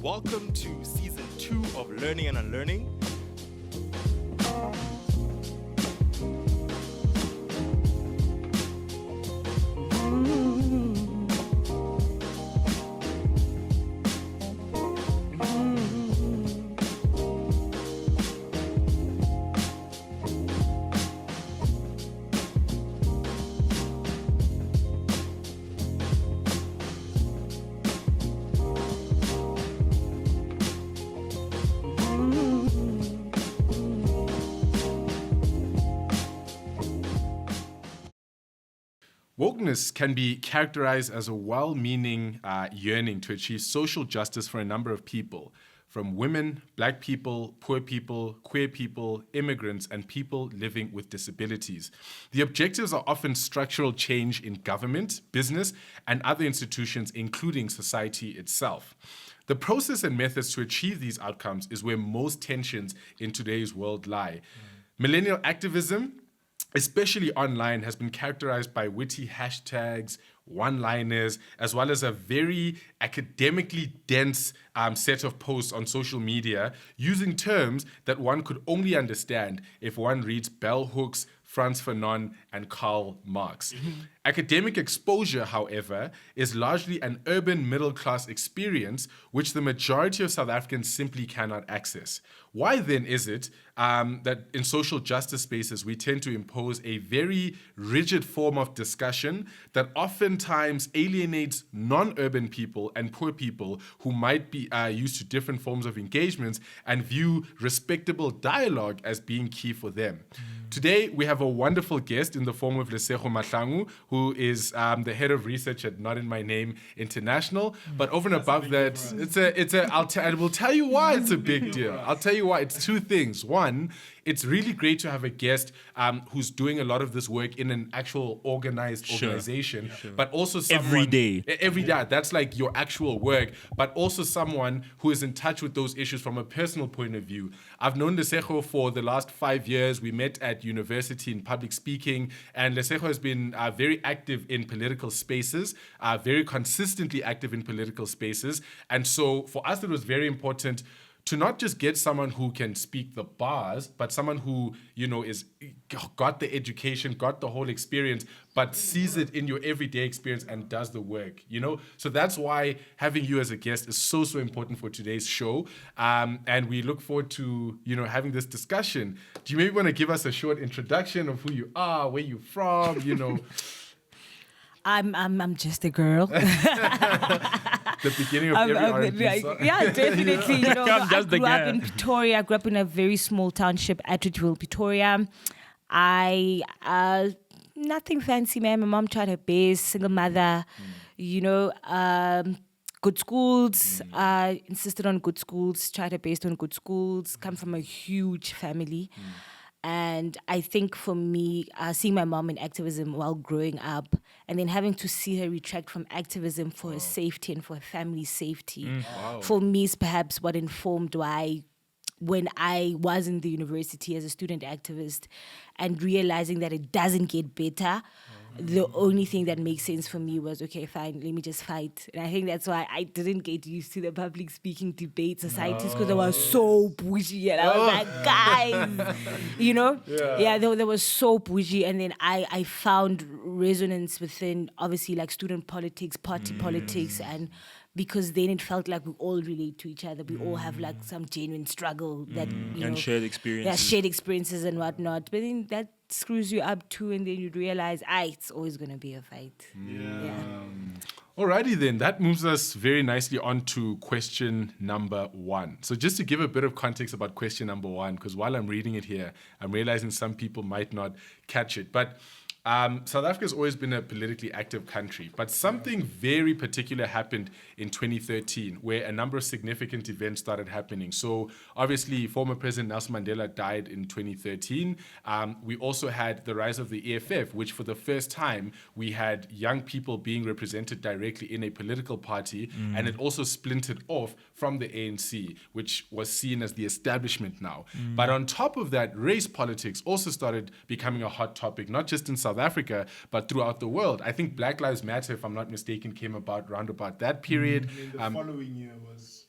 Welcome to Season 2 of Learning and Unlearning. Wokeness can be characterized as a well-meaning yearning to achieve social justice for a number of people, from women, black people, poor people, queer people, immigrants, and people living with disabilities. The objectives are often structural change in government, business, and other institutions, including society itself. The process and methods to achieve these outcomes is where most tensions in today's world lie. Millennial activism, especially online, has been characterized by witty hashtags, one-liners, as well as a very academically dense set of posts on social media using terms that one could only understand if one reads bell hooks, Frantz Fanon, and Karl Marx. Academic exposure, however, is largely an urban middle-class experience which the majority of South Africans simply cannot access. Why then is it that in social justice spaces we tend to impose a very rigid form of discussion that oftentimes alienates non-urban people and poor people who might be used to different forms of engagements and view respectable dialogue as being key for them? Today, we have a wonderful guest in the form of Lesego Mahlangu, who is the head of research at Not In My Name International. But over and above that, I will tell you why it's a big deal. I'll tell you why. It's two things. One, it's really great to have a guest who's doing a lot of this work in an actual organized organization, but also someone every day. That's like your actual work, but also someone who is in touch with those issues from a personal point of view. I've known Lesego for the last 5 years. We met at university in public speaking, and Lesego has been very active in political spaces, very consistently active in political spaces. And so for us, it was very important to not just get someone who can speak the bars, but someone who, is got the education, got the whole experience, but sees it in your everyday experience and does the work, So that's why having you as a guest is so important for today's show. And we look forward to, having this discussion. Do you maybe want to give us a short introduction of who you are, where you're from, I'm just a girl. The beginning of every R&B song. Yeah, definitely. I grew up in girl. Pretoria. I grew up in a very small township, Atteridgeville, Pretoria. Nothing fancy, man. My mom tried her best, single mother, good schools, insisted on good schools, tried her best on good schools, come from a huge family. And I think for me, seeing my mom in activism while growing up and then having to see her retract from activism for her safety and for her family's safety, for me is perhaps what informed why when I was in the university as a student activist and realizing that it doesn't get better, the only thing that makes sense for me was, okay, fine, let me just fight. And I think that's why I didn't get used to the public speaking debate societies because they were so bougie. And I was like, guys, they were so bougie. And then I found resonance within, obviously, like student politics, party politics, and because then it felt like we all relate to each other. We all have like some genuine struggle that, and shared experiences. Yeah, shared experiences and whatnot. But then that screws you up too, and then you realize, it's always going to be a fight. Yeah. Alrighty then, that moves us very nicely on to question number 1. So just to give a bit of context about question number 1, because while I'm reading it here, I'm realizing some people might not catch it. But South Africa has always been a politically active country, but something very particular happened in 2013 where a number of significant events started happening. So obviously, former President Nelson Mandela died in 2013. We also had the rise of the EFF, which for the first time, we had young people being represented directly in a political party, and it also splintered off from the ANC, which was seen as the establishment now. But on top of that, race politics also started becoming a hot topic, not just in South Africa, but throughout the world. I think Black Lives Matter, if I'm not mistaken, came about around about that period. The following year was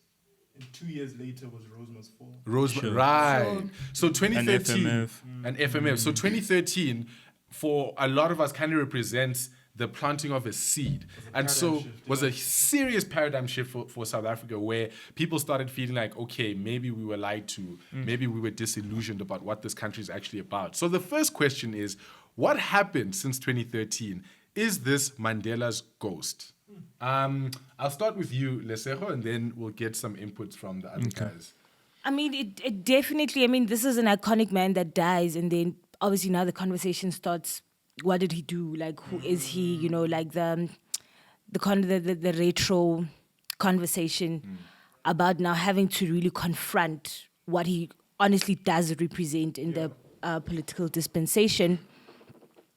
And 2 years later was Rosema's Fall. Right. So 2013 FMF. and FMF. So 2013, for a lot of us, kind of represents the planting of a seed. And so shift, was a serious paradigm shift for South Africa, where people started feeling like, okay, maybe we were lied to, maybe we were disillusioned about what this country is actually about. So the first question is, what happened since 2013? Is this Mandela's ghost? I'll start with you, Lesego, and then we'll get some inputs from the other guys. I mean, it definitely, I mean, this is an iconic man that dies, and then obviously now the conversation starts, what did he do? Like, who is he? You know, like the retro conversation about now having to really confront what he honestly does represent in the political dispensation.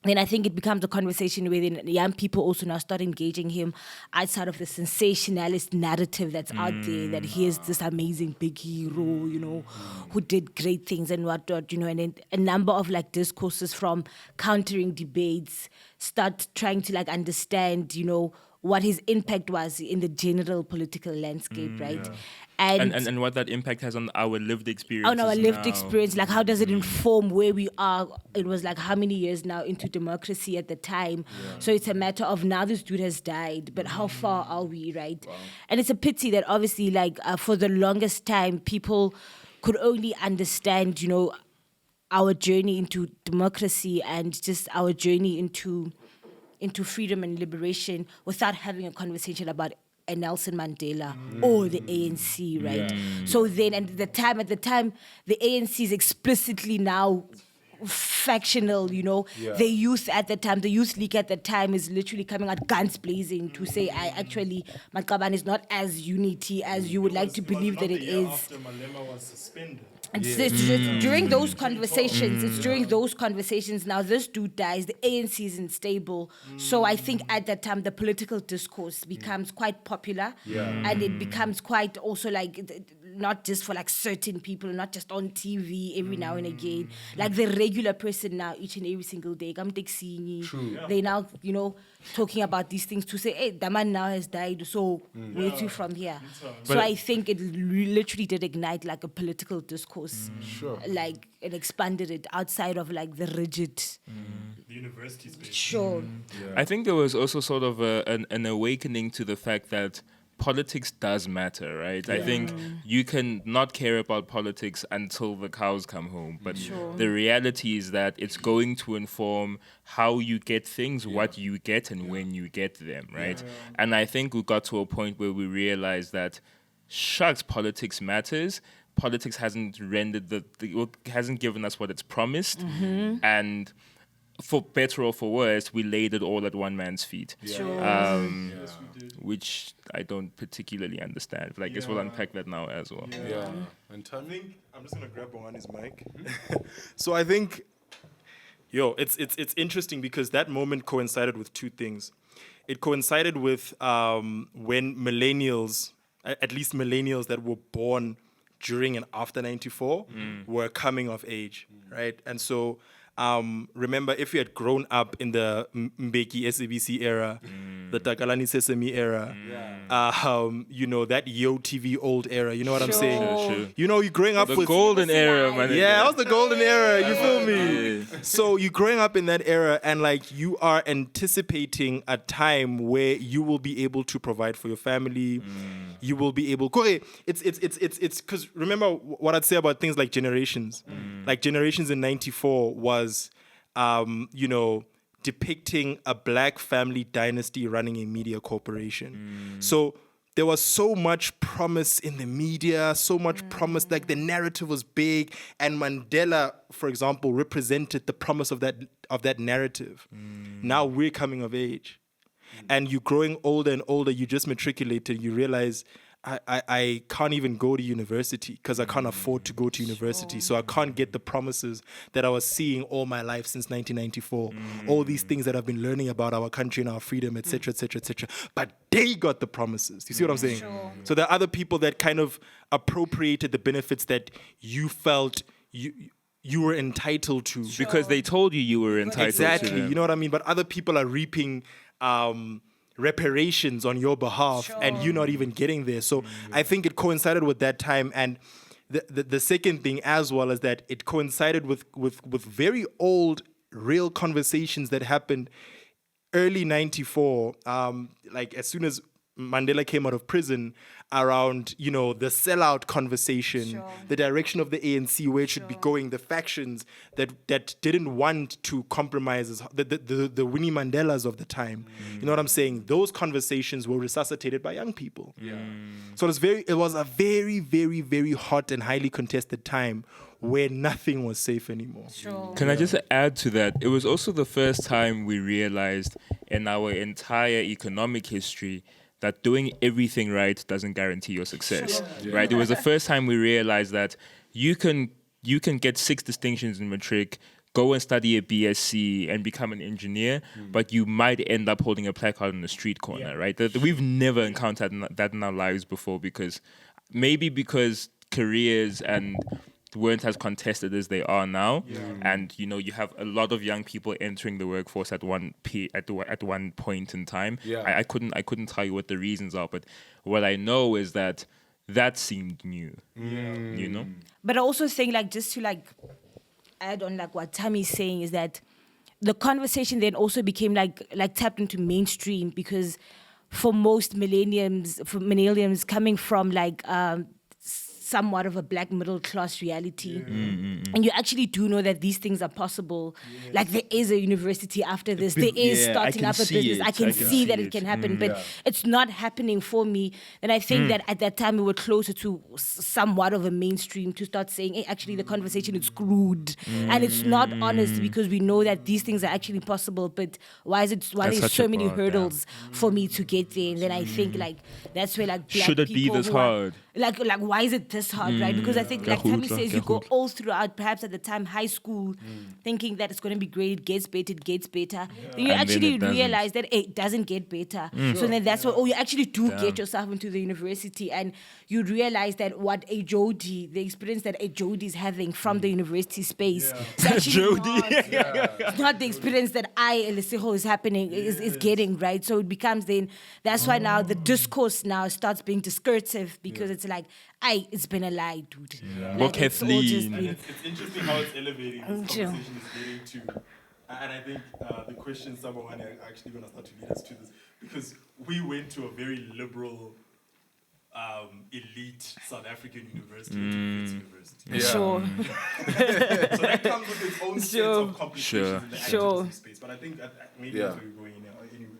Then I think it becomes a conversation where then young people also now start engaging him outside of the sensationalist narrative that's out there, that he is this amazing big hero, you know, who did great things and whatnot, you know, and then a number of like discourses from countering debates start trying to like understand, you know, what his impact was in the general political landscape, right? And what that impact has on our lived experience. On our lived experience, like how does it inform where we are? It was like how many years now into democracy at the time? So it's a matter of now this dude has died, but how far are we, right? Wow. And it's a pity that obviously like for the longest time, people could only understand, you know, our journey into democracy and just our journey into freedom and liberation without having a conversation about a Nelson Mandela or the ANC, right? So then, and at the time, the ANC is explicitly now factional, you know. The youth at the time, the youth league at the time is literally coming out guns blazing to say, Makaban is not as unity as you would like to believe that it is. After Malema was suspended. It's during those conversations, now this dude dies, the ANC is unstable. So I think at that time, the political discourse becomes quite popular. And it becomes quite also like, not just for like certain people, not just on TV every now and again. Like the regular person now, each and every single day, they now, you know, talking about these things to say, hey, the man now has died, so where to from here? So I think it literally did ignite like a political discourse, like it expanded it outside of like the rigid. The university space. Sure. I think there was also sort of an awakening to the fact that politics does matter, right? I think you can not care about politics until the cows come home, but the reality is that it's going to inform how you get things, what you get, and when you get them, right? And I think we got to a point where we realized that, shucks, politics matters. Politics hasn't rendered hasn't given us what it's promised, and for better or for worse, we laid it all at one man's feet. Which I don't particularly understand. But I guess we'll unpack that now as well. And I think I'm just gonna grab Bongani's mic. So I think, it's interesting because that moment coincided with two things. It coincided with when millennials, at least millennials that were born during and after 94, were coming of age, right? And so remember, if you had grown up in the Mbeki SABC era, the Takalani Sesame era, you know, that Yo TV old era, you know what I'm saying? Sure. You know, you're growing up The with golden era, man. Yeah, that was the golden era, you feel me? So you're growing up in that era and like you are anticipating a time where you will be able to provide for your family. You will be able, it's because remember what I'd say about things like generations. Like Generations in 94 was, you know, depicting a black family dynasty running a media corporation. So there was so much promise in the media, so much promise, like the narrative was big, and Mandela, for example, represented the promise of that narrative. Now we're coming of age. And you're growing older and older, you just matriculated, you realize I can't even go to university because I can't afford to go to university. So I can't get the promises that I was seeing all my life since 1994. All these things that I've been learning about our country and our freedom, etc., etc., etc. But they got the promises. You see what I'm saying? So there are other people that kind of appropriated the benefits that you felt you were entitled to. Because they told you were entitled to them. You know what I mean? But other people are reaping reparations on your behalf, and you're not even getting there. So I think it coincided with that time. And the second thing as well is that it coincided with very old, real conversations that happened early 94, like as soon as Mandela came out of prison, around, the sellout conversation, the direction of the ANC, where it should be going, the factions that didn't want to compromise, the Winnie Mandelas of the time. You know what I'm saying? Those conversations were resuscitated by young people. So it was a very, very, very hot and highly contested time where nothing was safe anymore. Can I just add to that? It was also the first time we realized in our entire economic history that doing everything right doesn't guarantee your success, right? It was the first time we realized that you can get 6 distinctions in matric, go and study a BSc and become an engineer, but you might end up holding a placard on the street corner, right? We've never encountered that in our lives before, because careers and weren't as contested as they are now, and you have a lot of young people entering the workforce at one point in time. I couldn't tell you what the reasons are, but what I know is that seemed new. But I also think, just to add on what Tammy's saying, is that the conversation then also became like tapped into mainstream, because for most millennials coming from somewhat of a black middle class reality. And you actually do know that these things are possible. Like there is a university after this. There is starting up a business. I can see that it can happen, but it's not happening for me. And I think that at that time we were closer to somewhat of a mainstream to start saying, hey, actually the conversation is screwed. And it's not honest, because we know that these things are actually possible, but why there's so many hurdles for me to get there? And then I think that's where black should it be this hard? Why is it this hard, right? Because I think, Tammy says, you go all throughout, perhaps at the time, high school, thinking that it's going to be great, it gets better. Then you actually realize that it doesn't get better. So then that's what, you actually do get yourself into the university, and you realize that the experience that a Jody is having from the university space, it's actually it's not the experience that Lesego is getting, right? So it becomes that's why now the discourse now starts being discursive, because it's it's been a lie, dude. It's interesting how it's elevating. This conversation is getting to, and I think the question someone are actually going to start to lead us to this, because we went to a very liberal, elite South African university, university. Sure. So that comes with its own set of complications in the activism space. But I think maybe that's where we're going now. Anyway.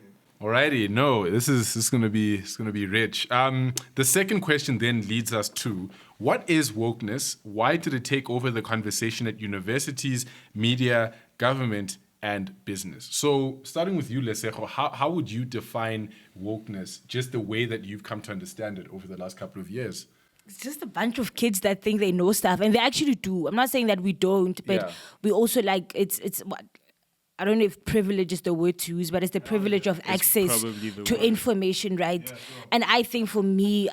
Alrighty, no, this is gonna be rich. The second question then leads us to, what is wokeness? Why did it take over the conversation at universities, media, government, and business? So, starting with you, Lesego, how would you define wokeness, just the way that you've come to understand it over the last couple of years? It's just a bunch of kids that think they know stuff, and they actually do. I'm not saying that we don't, but we also it's what. I don't know if privilege is the word to use, but it's the privilege of access to information, right? And I think for me,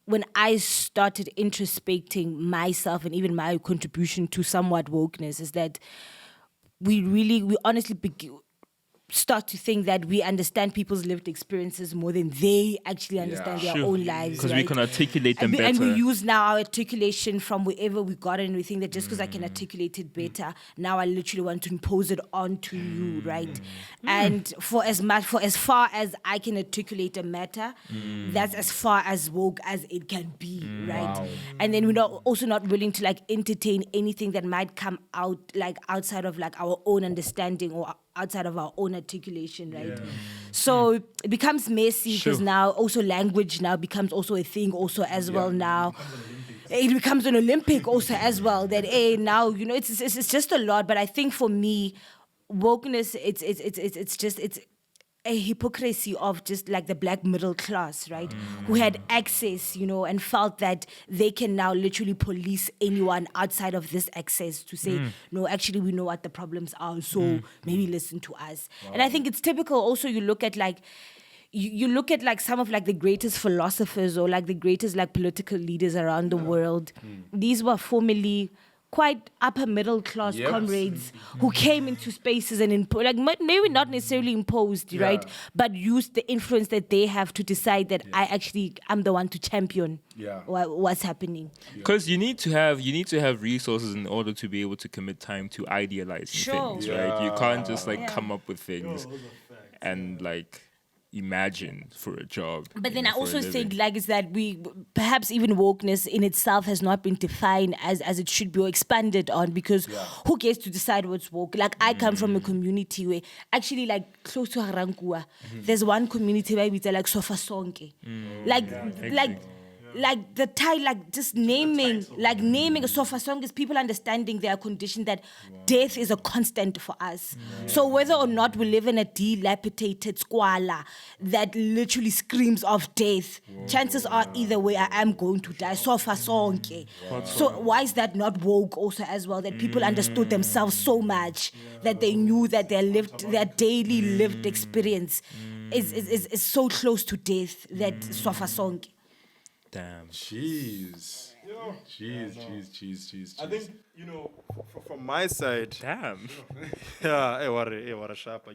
when I started introspecting myself and even my contribution to somewhat wokeness, is that we honestly start to think that we understand people's lived experiences more than they actually understand their own lives. Because we can articulate them better. And we use now our articulation from wherever we got it, and we think that just because I can articulate it better, now I literally want to impose it onto you, right? And for as far as I can articulate a matter, that's as far as woke as it can be, right? Wow. And then we're also not willing to entertain anything that might come out outside of our own understanding or outside of our own articulation, right? So it becomes messy, because now also language now becomes also a thing also as well now. It becomes an Olympic also as well, that now, it's just a lot. But I think for me, wokeness, it's just a hypocrisy of just the black middle class, right? Who had access, and felt that they can now literally police anyone outside of this access to say, no, actually we know what the problems are, so maybe listen to us. And I think it's typical also, you look at you look at some of the greatest philosophers or the greatest political leaders around the world. These were formerly quite upper middle class comrades who came into spaces and maybe not necessarily imposed, right? But used the influence that they have to decide that I'm the one to champion what's happening. Because you need to have resources in order to be able to commit time to idealizing things, right? You can't just come up with things and imagine for a job. But then I also think is that we perhaps even wokeness in itself has not been defined as it should be or expanded on, because who gets to decide what's woke? I come from a community where actually close to Harankua, there's one community where we tell sofa sonke. The title, just naming a sofa song is people understanding their condition, that death is a constant for us. So whether or not we live in a dilapidated squalor that literally screams of death, chances are either way I am going to die. Sofa song. So why is that not woke also as well? That people understood themselves so much that they knew that their daily lived experience is so close to death that sofa song. Damn. Jeez. I think, from my side. Damn. Yeah, hey, what a sharp.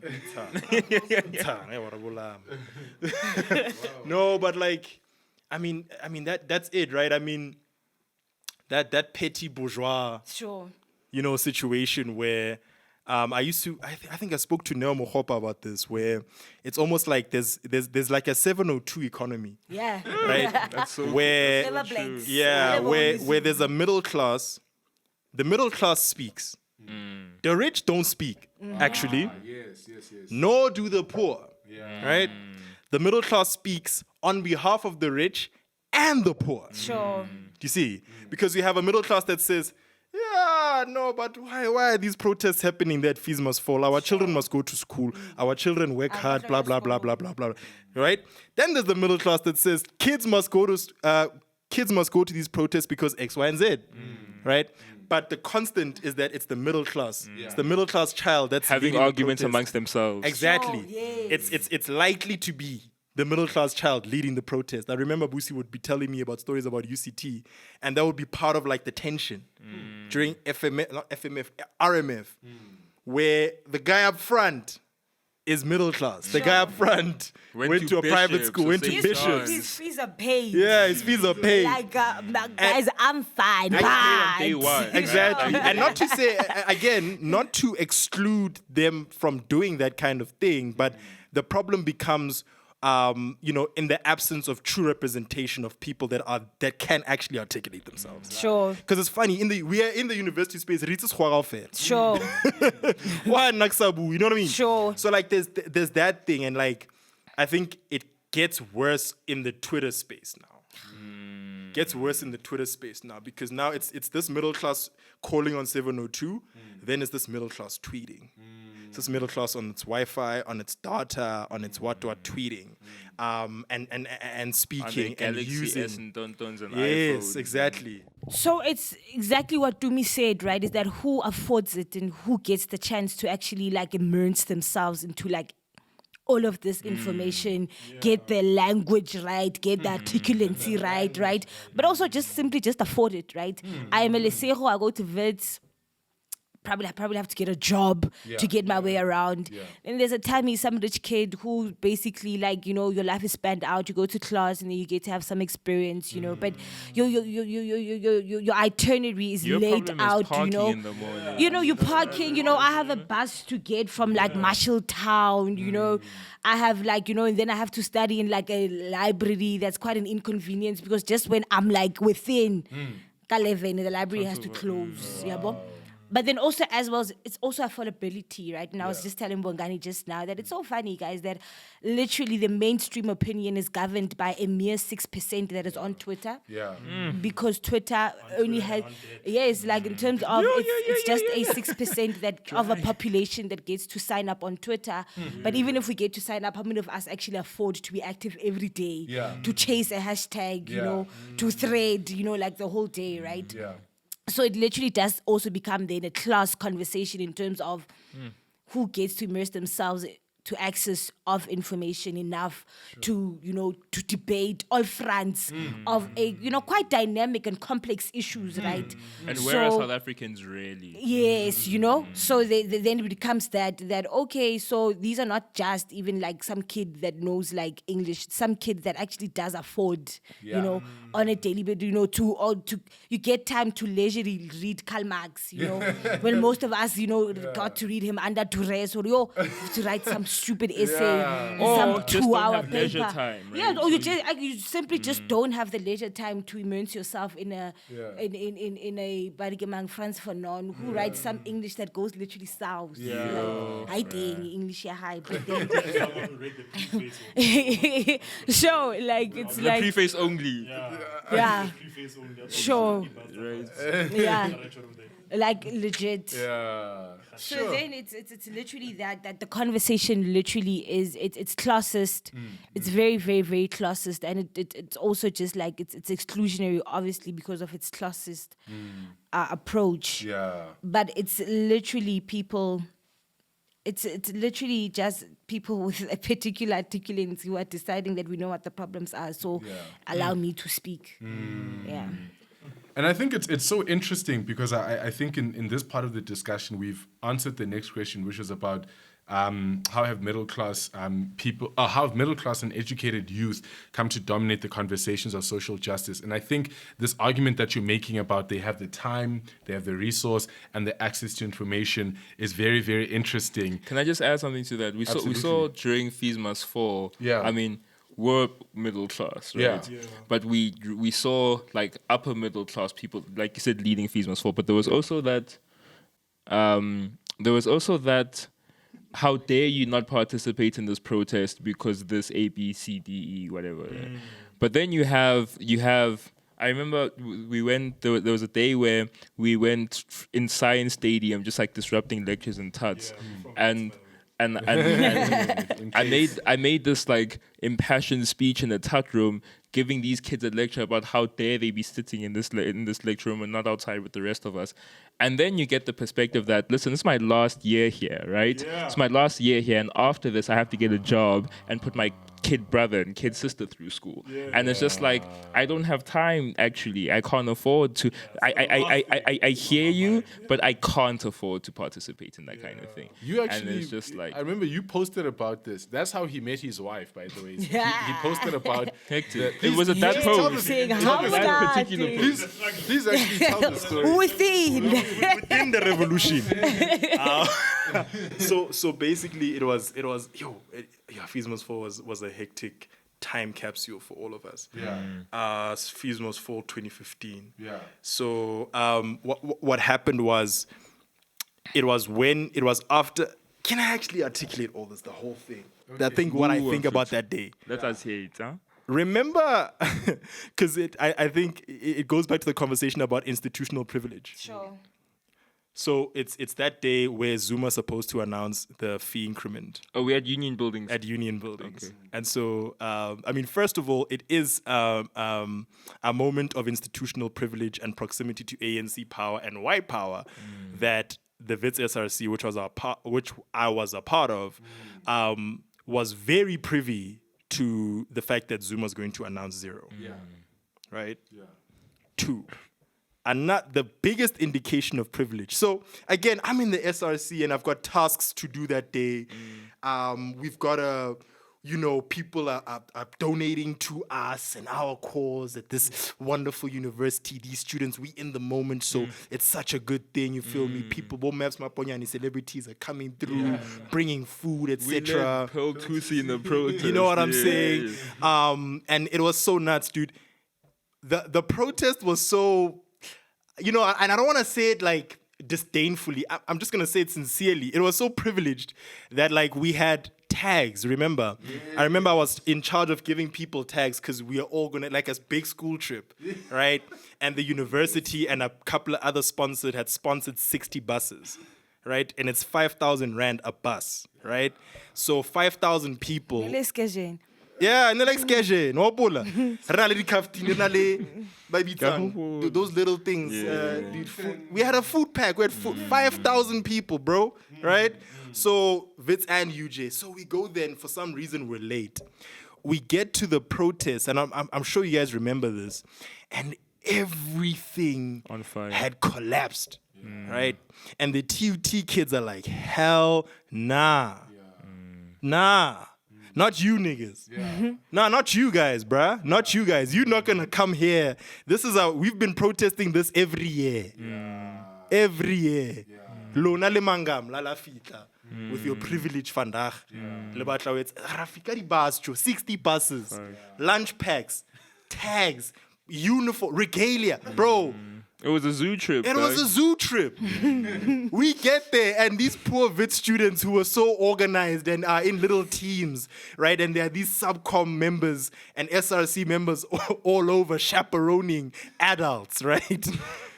No, but I mean that's it, right? I mean that petty bourgeois situation where I think I spoke to Neo Mohopa about this, where it's almost like there's like a 702 economy. Yeah. Right? That's so where where there's a middle class. The middle class speaks. The rich don't speak, actually. Yes. Nor do the poor. Right? The middle class speaks on behalf of the rich and the poor. Sure. Do you see? Because we have a middle class that says, no, but why are these protests happening that fees must fall? Our children must go to school. Our children work hard, blah, blah, blah, blah, blah, blah. Right? Then there's the middle class that says kids must go to these protests because X, Y, and Z. Right? But the constant is that it's the middle class. It's the middle class child that's having arguments amongst themselves. Exactly. Sure, yes. It's likely to be the middle class child leading the protest. I remember Busi would be telling me about stories about UCT, and that would be part of the tension during RMF, where the guy up front is middle class. The guy up front went to a private school, went to Bishops. His fees are paid. Yeah, his fees are paid. Guys, I'm fine. Day one. Exactly. And not to say, again, not to exclude them from doing that kind of thing, but the problem becomes in the absence of true representation of people that can actually articulate themselves. Sure. Because it's funny, we are in the university space. Sure. Why Naksabu? You know what I mean? Sure. So there's that thing, and I think it gets worse in the Twitter space now. Gets worse in the Twitter space now, because now it's this middle class calling on 702, then it's this middle class tweeting. It's this middle class on its Wi-Fi, on its data, on its what tweeting, and speaking and using. And tontons and yes, iPhones. exactly. So it's exactly what Dumi said, right? Is that who affords it and who gets the chance to actually immerse themselves into all of this information, get the language right, get the articulancy right? But also just afford it, right? I am a Lesego, I go to Wits, probably have to get a job to get my way around. And there's a time he's some rich kid who basically your life is spanned out. You go to class and then you get to have some experience, but your itinerary is laid out. In the morning. You're parking. I have a bus to get from Marshalltown. I have and then I have to study in a library. That's quite an inconvenience because just when I'm within 11, the library has to close. But then also as well, it's also affordability, right? And I was just telling Bongani just now that it's so funny, guys, that literally the mainstream opinion is governed by a mere 6% that is on Twitter. Because Twitter only has, in terms of, it's just a 6% that of a population that gets to sign up on Twitter. But even if we get to sign up, how many of us actually afford to be active every day? To chase a hashtag, to thread, the whole day, right? So it literally does also become then a class conversation in terms of who gets to immerse themselves to access of information enough to, to debate all fronts of a, quite dynamic and complex issues, right? And where are South Africans really? Yes, so then it becomes that okay, so these are not just even like some kid that knows like English, some kid that actually does afford, on a daily basis, to you get time to leisurely read Karl Marx, when most of us, got to read him under duress or to write some stupid essay, Or some just don't 2-hour have leisure paper. time, Yeah, right? or you simply just don't have the leisure time to immerse yourself in a Barikemang Franz Fanon who writes some English that goes literally south. Like, I think English high, but then Someone who read the preface. so like it's The like preface only. yeah, Preface only. That's sure, Right. yeah, literature of the like legit. Yeah. So then it's literally that the conversation literally is it's classist. It's very very very classist, and it's also just like it's exclusionary, obviously because of its classist approach. Yeah. But it's literally people. It's literally just people with a particular articulants who are deciding that we know what the problems are. So allow me to speak. Yeah. And I think it's so interesting because I think in this part of the discussion we've answered the next question, which is about how have middle class people, how have middle class and educated youth come to dominate the conversations of social justice? And I think this argument that you're making about they have the time, they have the resource, and the access to information is very, very interesting. Can I just add something to that? We saw during Fees Must Fall. Yeah. I mean, we're middle class, right? Yeah. But we saw like upper middle class people, like you said, leading Fees Must Fall. But there was also that. How dare you not participate in this protest because this A, B, C, D, E, whatever. But then you have. I remember we went. There was a day where we went in Science Stadium, just like disrupting lectures and tuts, and I made this like impassioned speech in the tut room, giving these kids a lecture about how dare they be sitting in this lecture room and not outside with the rest of us. And then you get the perspective that, listen, this is my last year here, right? Yeah. It's my last year here, and after this, I have to get a job and put my kid brother and kid sister through school. And it's just like, I don't have time, actually. I can't afford to. I hear you, but I can't afford to participate in that kind of thing. You actually, and it's just like, I remember you posted about this. That's how he met his wife, by the way. He posted about. hectic. It was at that please tell post. us- Saying, It was how at that particular would post. Please actually tell the story. within. Within the revolution. So basically, it was Fees Must Fall was a hectic time capsule for all of us. Yeah. Fees Must Fall 2015. Yeah. So what happened was, it was after. Can I actually articulate all this, the whole thing? I think what I think about that day. Let us hear it, huh? Remember, because I think it goes back to the conversation about institutional privilege. Sure. So it's that day where Zuma's supposed to announce the fee increment Oh, we had union buildings. at union buildings. Okay. And so, first of all, it is a moment of institutional privilege and proximity to ANC power and white power that the Wits SRC, which I was a part of, was very privy to the fact that Zuma's going to announce zero. Yeah. Right? Yeah. 2. And not the biggest indication of privilege. So again, I'm in the SRC and I've got tasks to do that day. We've got people are donating to us and our cause at this wonderful university. These students, we in the moment, so it's such a good thing. You feel me? People, Maps Maponyani celebrities are coming through, bringing food, We etc. led Pearl Tusi in the protest. You know what I'm Yeah, saying? yeah. And it was so nuts, dude. The protest was so, and I don't want to say it like disdainfully. I'm just gonna say it sincerely. It was so privileged that like we had tags. Remember? I remember I was in charge of giving people tags because we are all gonna like a big school trip, right? And the university and a couple of other sponsors had sponsored 60 buses. Right? And it's 5,000 rand a bus, right? So 5,000 people. Yeah, and they're like sketchy, no pula. Those little things. Dude, we had a food pack. We had 5,000 people, bro. Right? So Vitz and UJ. So we go there, and for some reason we're late. We get to the protest, and I'm sure you guys remember this, and everything On fire. had collapsed, right? And the TUT kids are like, hell nah. Nah. Not you niggas. Nah, not you guys, bruh. Not you guys. You're not gonna come here. We've been protesting this every year. Every year. Lona le mangam, la fita. With your privilege vandag. Le batla it's rafika di bus, 60 buses, lunch packs, tags, uniform, regalia. Bro, It was a zoo trip. it was a zoo trip. We get there, and these poor VIT students who were so organized and are in little teams, right? And there are these subcom members and SRC members all over chaperoning adults, right?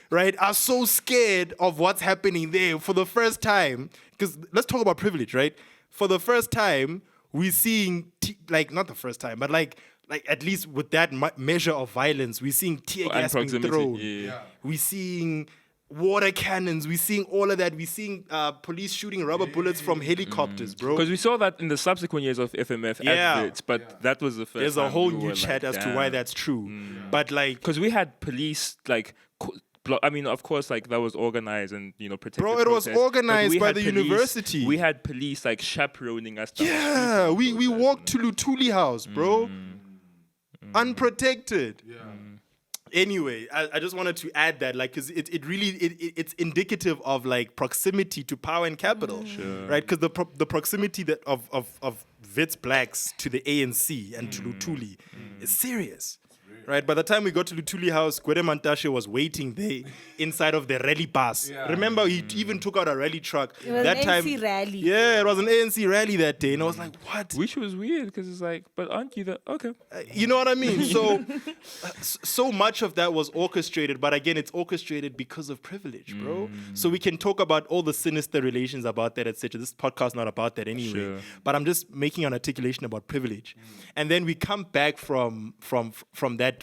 Right? Are so scared of what's happening there for the first time. Because let's talk about privilege, right? For the first time, we're seeing, not the first time, but like at least with that measure of violence, we're seeing tear gas being thrown. We're seeing water cannons. We're seeing all of that. We're seeing police shooting rubber bullets from helicopters, bro. Because we saw that in the subsequent years of FMF adverts, but that was the first There's time a whole we new were chat like, as to why that's true. But like, because we had police I mean, of course, like that was organized and protected. bro, it was protest, but organized we by had the police- university. We had police like chaperoning us. down the street Yeah, for we protest, walked to Lutuli House, bro. Unprotected. Anyway, I just wanted to add that, like, because it's indicative of like proximity to power and capital, right? Because the proximity that of Wits blacks to the ANC and to Lutuli is serious. Right, by the time we got to Lutuli House, Gwede Mantashe was waiting there inside of the rally bus. Remember, he even took out a rally truck. It was that an time, ANC rally. Yeah, it was an ANC rally that day. And I was like, what? Which was weird because it's like, but aren't you the okay? You know what I mean? So, so much of that was orchestrated, but again, it's orchestrated because of privilege, bro. So we can talk about all the sinister relations about that, etc. This podcast not about that anyway. Sure. But I'm just making an articulation about privilege, and then we come back from that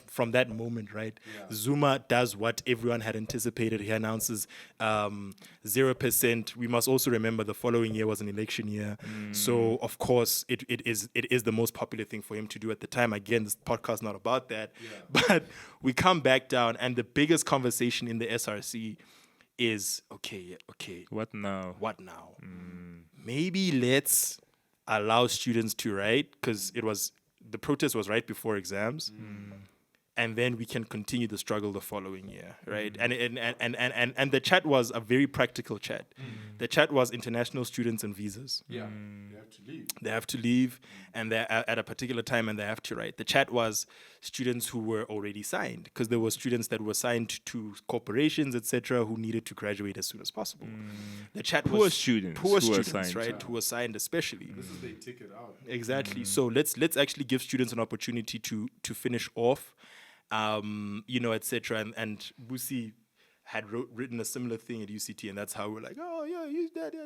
moment, right? Zuma does what everyone had anticipated. He announces 0%. We must also remember the following year was an election year, so of course it is the most popular thing for him to do at the time. Again, this podcast not about that, but we come back down, and the biggest conversation in the SRC is okay. What now? What now? Maybe let's allow students to write, because the protest was right before exams. And then we can continue the struggle the following year, right? And the chat was a very practical chat. The chat was international students and visas. They have to leave. They have to leave, and they're at a particular time, and they have to write. The chat was students who were already signed, because there were students that were signed to corporations, etc., who needed to graduate as soon as possible. The chat Poor was students poor who were students, signed, right? Who were signed especially. This is their ticket out. Exactly. So let's actually give students an opportunity to finish off, etc. And Busi had written a similar thing at UCT, and that's how we're like, oh yeah,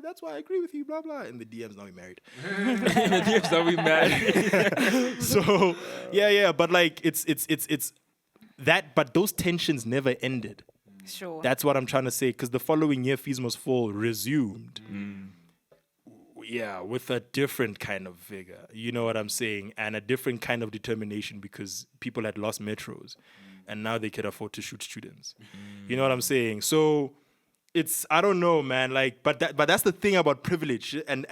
that's why I agree with you, blah blah. In the DMs now we married. That we mad. So but like it's that, but those tensions never ended. Sure. That's what I'm trying to say, because the following year Fees Must Fall resumed. Yeah, with a different kind of vigor, you know what I'm saying, and a different kind of determination, because people had lost metros, and now they could afford to shoot students. You know what I'm saying? So it's, I don't know, man. Like, but that's the thing about privilege and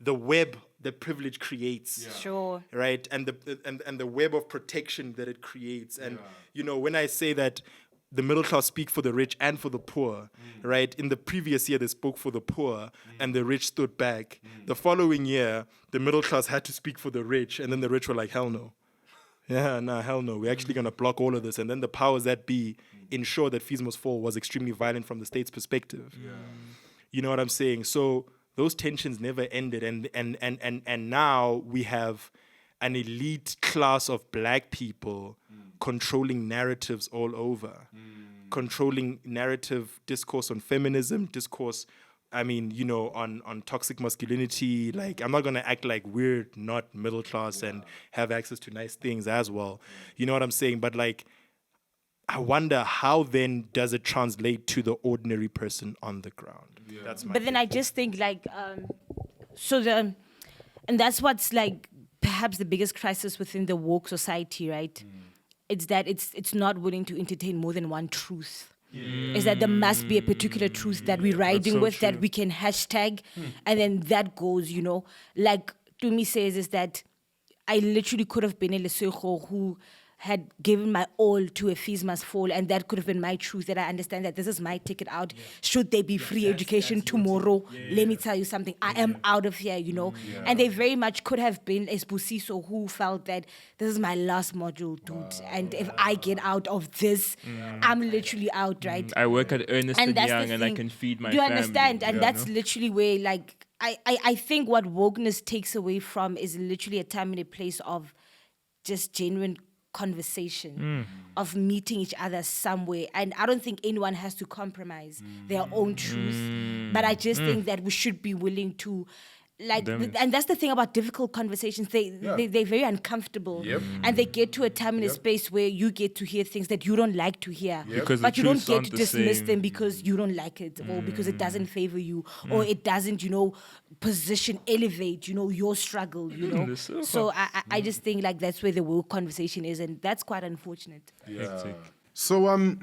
the web that privilege creates. Sure. Right, and the web of protection that it creates, and when I say that the middle class speak for the rich and for the poor, right? In the previous year, they spoke for the poor and the rich stood back. The following year, the middle class had to speak for the rich, and then the rich were like, hell no. Yeah, nah, hell no. We're actually going to block all of this. And then the powers that be ensure that Fees Must Fall was extremely violent from the state's perspective. You know what I'm saying? So those tensions never ended. And now we have an elite class of black people controlling narratives all over, controlling narrative discourse on feminism, discourse I mean, you know, on toxic masculinity, like I'm not gonna act like we're not middle class and have access to nice things as well. You know what I'm saying? But like, I wonder how then does it translate to the ordinary person on the ground? That's my But then I just think like, and that's what's like perhaps the biggest crisis within the woke society, right? It's that it's not willing to entertain more than one truth. Is that there must be a particular truth that we're riding so with, true. that we can hashtag, and then that goes, you know. Like Tumi says, is that I literally could have been a Lesego who had given my all to a fees must fall, and that could have been my truth, that I understand that this is my ticket out. Should there be free education tomorrow, let me tell you something, I am out of here, you know. And they very much could have been Esposiso who felt that this is my last module, dude, and if I get out of this, I'm literally out, right? I work at Ernest and that's the Young and I thing. can feed my Do you family. understand? And you that's know? literally where, like, I think what wokeness takes away from is literally a time and a place of just genuine conversation, of meeting each other somewhere. And I don't think anyone has to compromise their own truth. But I just think that we should be willing to, like, and that's the thing about difficult conversations. They're very uncomfortable. And they get to a time and a space where you get to hear things that you don't like to hear. Because But the you don't truths get aren't to the dismiss same. them because you don't like it, or because it doesn't favor you, or it doesn't, you know, position, elevate, you know, your struggle, you know. So I just think like that's where the woke conversation is, and that's quite unfortunate. So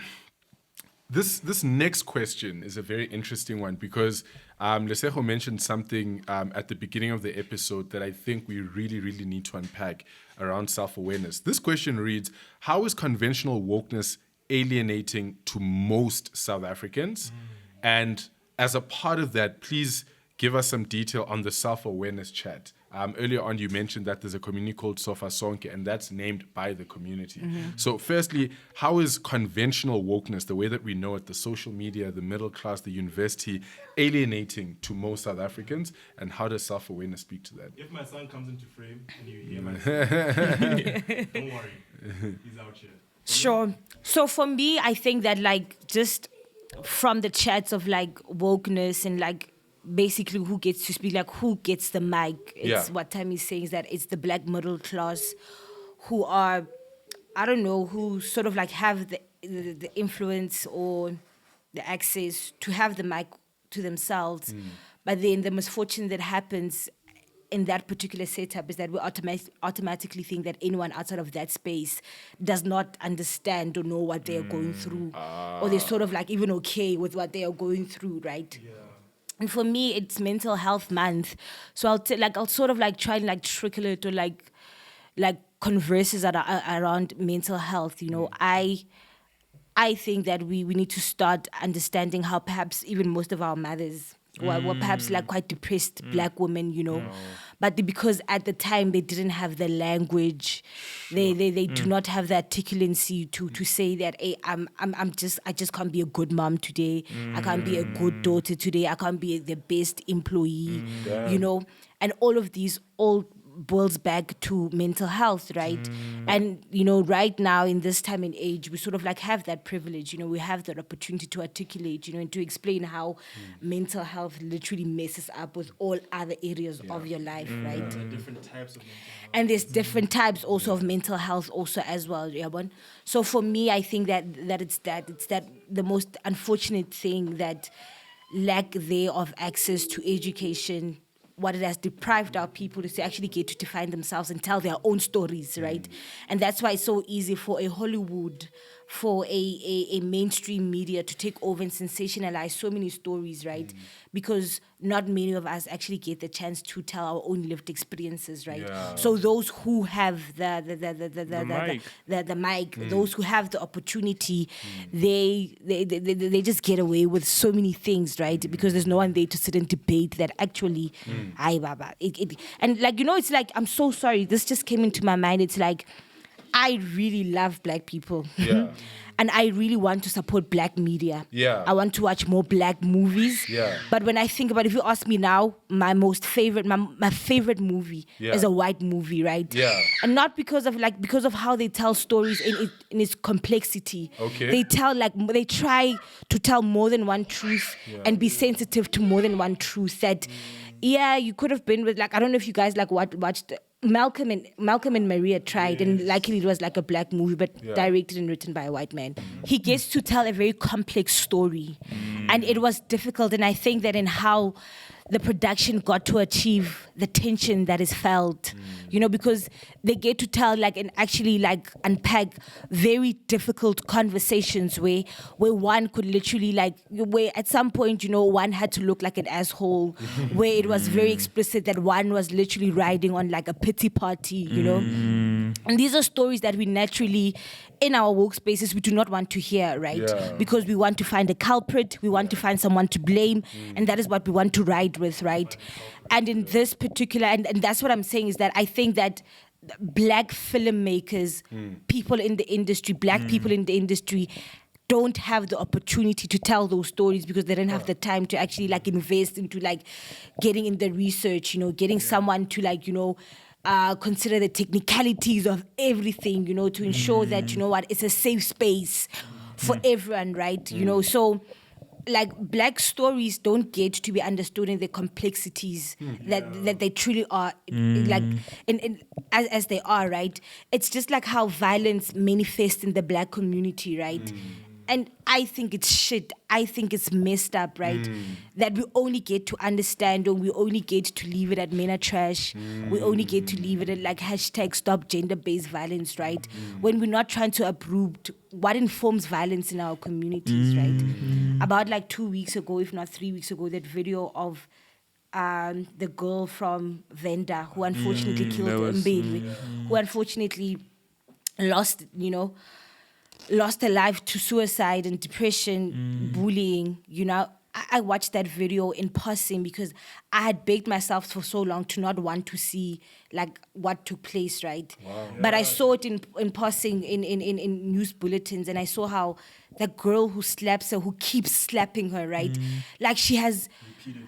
this next question is a very interesting one because Lesego mentioned something at the beginning of the episode that I think we really, really need to unpack around self-awareness. This question reads, how is conventional wokeness alienating to most South Africans? And as a part of that, please give us some detail on the self-awareness chat. Earlier on, you mentioned that there's a community called Sofa Sonke, and that's named by the community. So firstly, how is conventional wokeness, the way that we know it, the social media, the middle class, the university, alienating to most South Africans? And how does self-awareness speak to that? If my son comes into frame and you hear my son, don't worry. He's out here. Sure. So for me, I think that like just from the chats of like wokeness and like basically who gets to speak, like who gets the mic, it's what Tammy is saying is that it's the black middle class who are, I don't know, who sort of like have the influence or the access to have the mic to themselves. But then the misfortune that happens in that particular setup is that we automatically think that anyone outside of that space does not understand or know what they are going through, or they're sort of like even okay with what they are going through, right? And for me, it's Mental Health Month, so I'll sort of like try and like trickle it or like converses that are around mental health. You know, I think that we need to start understanding how perhaps even most of our mothers were perhaps like quite depressed black women, you know, but because at the time they didn't have the language, they do not have the articulancy to say that, hey, I just can't be a good mom today, I can't be a good daughter today, I can't be the best employee, you know, and all of these all boils back to mental health, right? And, you know, right now in this time and age, we sort of like have that privilege, you know, we have that opportunity to articulate, you know, and to explain how mental health literally messes up with all other areas of your life, right? Different types of mental health. And there's different types also of mental health also as well, Yabon. So for me, I think that it's that the most unfortunate thing that lack there of access to education, what it has deprived our people is to actually get to define themselves and tell their own stories, right? And that's why it's so easy for a Hollywood, for a mainstream media to take over and sensationalize so many stories, right? Because not many of us actually get the chance to tell our own lived experiences, right? So those who have the mic, those who have the opportunity, they just get away with so many things, right? Because there's no one there to sit and debate that actually, and like, you know, it's like, I'm so sorry, this just came into my mind. It's like, I really love black people. Yeah. And I really want to support black media. Yeah. I want to watch more black movies. Yeah. But when I think about it, if you ask me now, my favorite movie is a white movie, right? Yeah. And not because of how they tell stories in its complexity. Okay. They try to tell more than one truth and be sensitive to more than one truth. That you could have been with, I don't know if you guys watched Malcolm and Maria tried, and luckily it was like a black movie, but directed and written by a white man. He gets to tell a very complex story, and it was difficult. And I think that in how the production got to achieve the tension that is felt, because they get to tell and actually unpack very difficult conversations where one could literally where at some point, one had to look like an asshole, where it was very explicit that one was literally riding on a pity party, And these are stories that we naturally, in our woke spaces, we do not want to hear, right? Yeah. Because we want to find a culprit, we want to find someone to blame, and that is what we want to ride with, right? And in this particular, and that's what I'm saying, is that I think that black filmmakers, people in the industry, black people in the industry, don't have the opportunity to tell those stories because they don't have the time to actually invest into getting in the research, getting someone to consider the technicalities of everything, to ensure that, it's a safe space for everyone, right? So black stories don't get to be understood in the complexities that they truly are, as they are, right? It's just how violence manifests in the black community, right? And I think it's shit. I think it's messed up, right? That we only get to understand, or we only get to leave it at men are trash. We only get to leave it at hashtag stop gender-based violence, right? When we're not trying to uproot what informs violence in our communities, right? About 2 weeks ago, if not 3 weeks ago, that video of the girl from Venda who unfortunately killed Mbele, who unfortunately lost her life to suicide and depression, bullying, I watched that video in passing because I had begged myself for so long to not want to see what took place, right? Wow. But I saw it in passing in news bulletins, and I saw how the girl who slaps her, who keeps slapping her, right? She has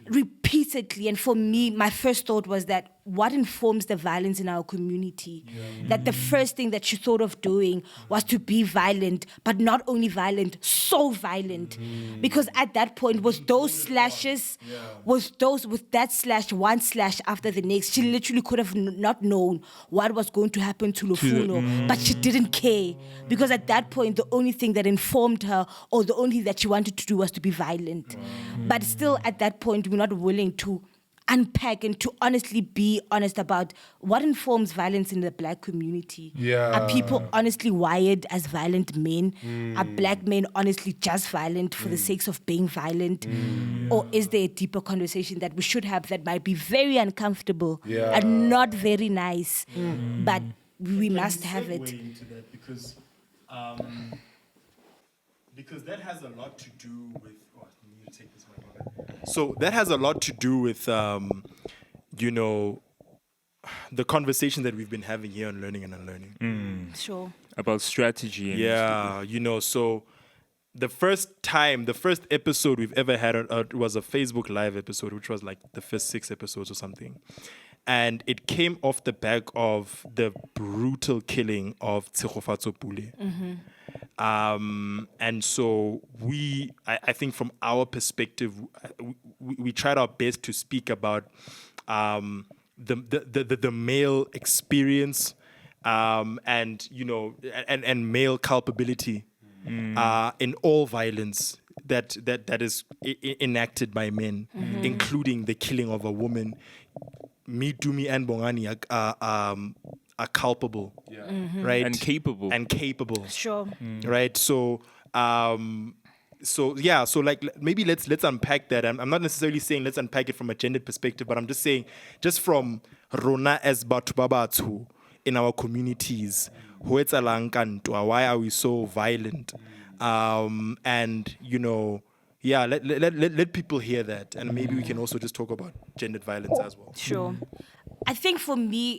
repeatedly. And for me, my first thought was that what informs the violence in our community? That the first thing that she thought of doing was to be violent, but not only violent, so violent. Because at that point, with those slashes, with that slash, one slash after the next, she literally could have not known what was going to happen to Lufuno, but she didn't care. Because at that point, the only thing that informed her, or the only thing that she wanted to do, was to be violent. But still, at that point, we're not willing to unpack and to honestly be honest about what informs violence in the black community. Are people honestly wired as violent men? Are black men honestly just violent for the sake of being violent? Or is there a deeper conversation that we should have that might be very uncomfortable and not very nice, but we must have it? Into that because that has a lot to do with. Oh, you need to take this one. So that has a lot to do with, the conversation that we've been having here on learning and unlearning. Sure. About strategy. So the first episode we've ever had was a Facebook Live episode, which was the first 6 episodes or something. And it came off the back of the brutal killing of Tshegofatso Pule. And so I think from our perspective, we tried our best to speak about the male experience, and male culpability in all violence that is enacted by men, including the killing of a woman. Me, Dumi, and Bongani are culpable, right? And capable. Sure. Right. So maybe let's unpack that. I'm not necessarily saying let's unpack it from a gendered perspective, but I'm just saying, just from Rona as Batho ba Batsho in our communities, why are we so violent? And let people hear that, and maybe we can also just talk about gendered violence as well. Sure. I think for me,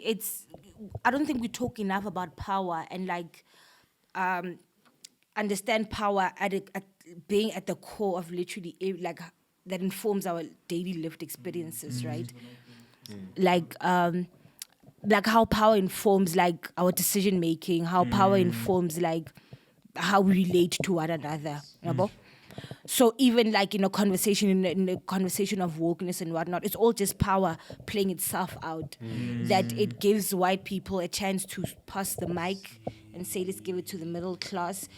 I don't think we talk enough about power and like understand power at being at the core of literally like that informs our daily lived experiences, right? Like how power informs like our decision making, how power informs like how we relate to one another. Yabo? So even like in a conversation, in the conversation of wokeness and whatnot, it's all just power playing itself out. That it gives white people a chance to pass the mic and say, let's give it to the middle class.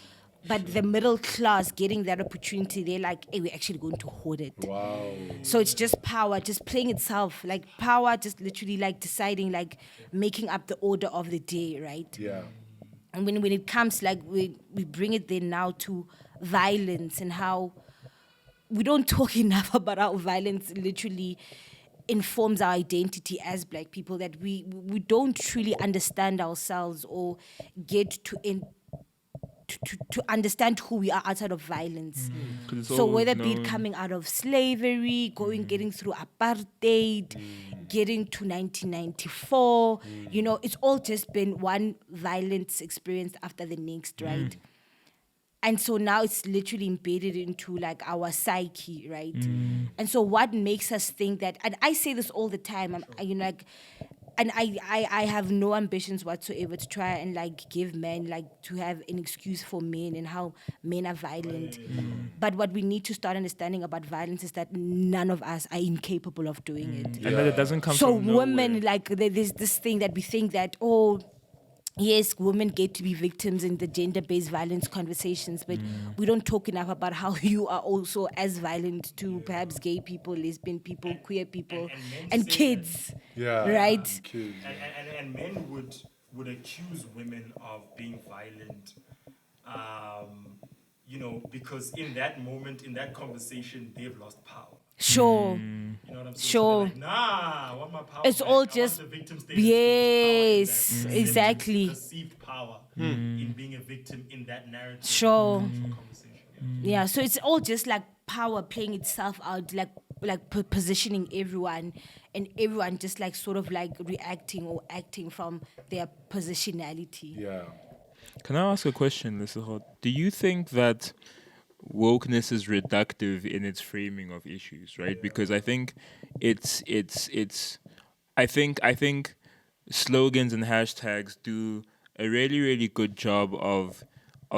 But the middle class getting that opportunity, they're like, hey, we're actually going to hoard it. Wow. So it's just power, just playing itself. Like power, just literally like deciding, like making up the order of the day, right? Yeah. And when it comes, like we bring it then now to violence and how we don't talk enough about how violence literally informs our identity as Black people, that we don't truly understand ourselves or get to understand who we are outside of violence. So whether it be coming out of slavery, getting through apartheid, getting to 1994, you know, it's all just been one violence experience after the next, right? And so now it's literally embedded into like our psyche, right? And so what makes us think that, and I say this all the time, and I have no ambitions whatsoever to try and like give men, like to have an excuse for men and how men are violent. But what we need to start understanding about violence is that none of us are incapable of doing it. And that it doesn't come So from nowhere. women, like there's this thing that we think that, oh, yes, women get to be victims in the gender-based violence conversations, but we don't talk enough about how you are also as violent to perhaps gay people, lesbian people, queer people, and kids. Yeah. Right? Kids. And men would accuse women of being violent, you know, because in that moment, in that conversation, they've lost power. Sure. You know what I'm saying? Sure. So they're like, nah, I want my power It's back. all I want just- the victim status. Yes, exactly. Perceived power in being a victim in that narrative. Sure. Conversation. Yeah, so it's all just like power playing itself out, like positioning everyone, and everyone just like sort of like reacting or acting from their positionality. Yeah. Can I ask a question, Lesego? Do you think that wokeness is reductive in its framing of issues, right? Because I think I think slogans and hashtags do a really, really good job of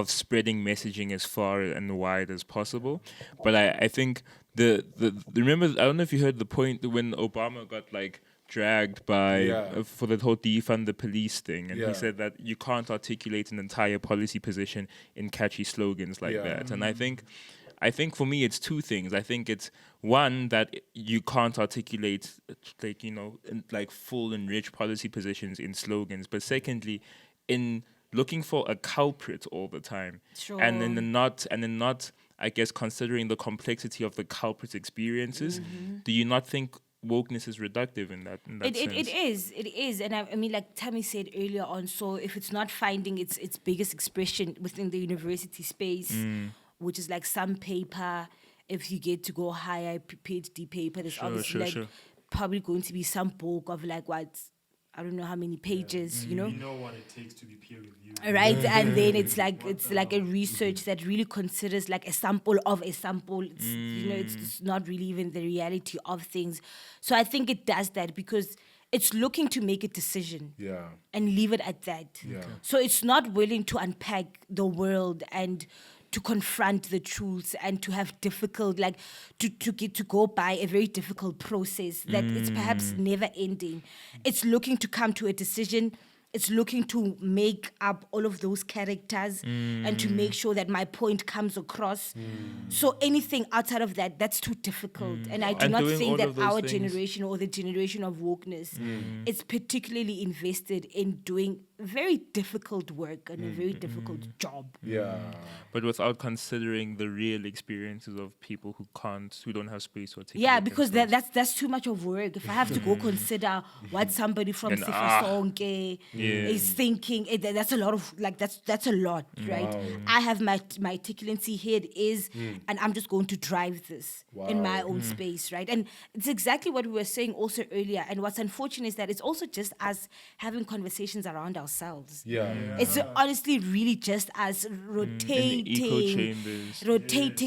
spreading messaging as far and wide as possible. But I think remember, I don't know if you heard the point when Obama got like dragged by for the whole defund the police thing, and he said that you can't articulate an entire policy position in catchy slogans like that. And I think for me it's two things. I think it's one, that you can't articulate like, you know, like full and rich policy positions in slogans, but secondly, in looking for a culprit all the time, Sure. and then not I guess considering the complexity of the culprit's experiences. Do you not think wokeness is reductive in that sense? It is, and I mean, like Tammy said earlier on. So if it's not finding its biggest expression within the university space, which is like some paper, if you get to go higher PhD paper, there's obviously probably going to be some bulk of like I don't know how many pages, you know. We know what it takes to be peer reviewed. Right, and then it's like a research that really considers like a sample of a sample. It's, you know, it's not really even the reality of things. So I think it does that because it's looking to make a decision and leave it at that. So it's not willing to unpack the world and to confront the truths and to have difficult, like to go by a very difficult process that it's perhaps never ending. It's looking to come to a decision. It's looking to make up all of those characters and to make sure that my point comes across. So anything outside of that, that's too difficult. And I do not think that our generation or the generation of wokeness is particularly invested in doing very difficult work and a very difficult job. But without considering the real experiences of people who don't have space to articulate. Yeah, because themselves. that's too much of work. If I have to go consider what somebody from Sifasonke is thinking, that's a lot of that's a lot, right? I have my articulancy here it is, and I'm just going to drive this. And in my own space, right? And it's exactly what we were saying also earlier. And what's unfortunate is that it's also just us having conversations around ourselves. It's honestly really just us rotating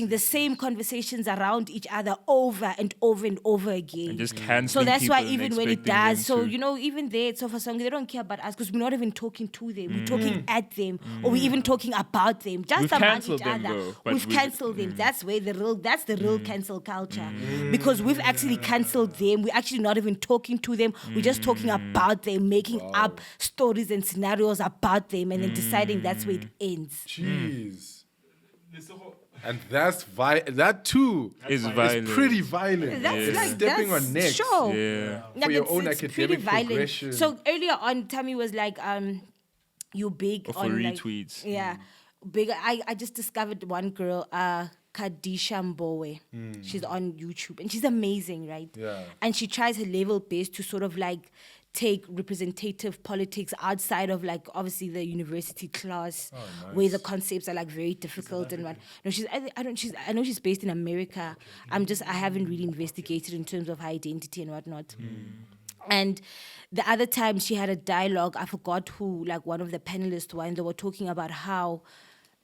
the same conversations around each other over and over and over again. And just canceling so that's why people and even when it expecting them does, so to- you know, even there, so for some they don't care about us because we're not even talking to them. We're talking at them, or we're even talking about them, just We've among cancelled each them, other. though, but We've we- cancelled them. That's the real cancel culture, because we've actually cancelled them. We're actually not even talking to them. We're just talking about them, making up stories and scenarios about them, and then deciding that's where it ends. Jeez. And that too Is violent. is pretty violent. That's It's like stepping that's on necks. Sure. Yeah. For your it's- own it's pretty academic violent. progression. So earlier on, Tammy was like, "You big Or for on like, retweets. yeah, big." I just discovered one girl, Kadisha Mbowe. She's on YouTube and she's amazing, right? Yeah. And she tries her level best to sort of like take representative politics outside of like obviously the university class, where the concepts are like very difficult and what. No, I know she's based in America. I haven't really investigated in terms of her identity and whatnot. And the other time she had a dialogue, I forgot who, like one of the panelists were, and they were talking about how,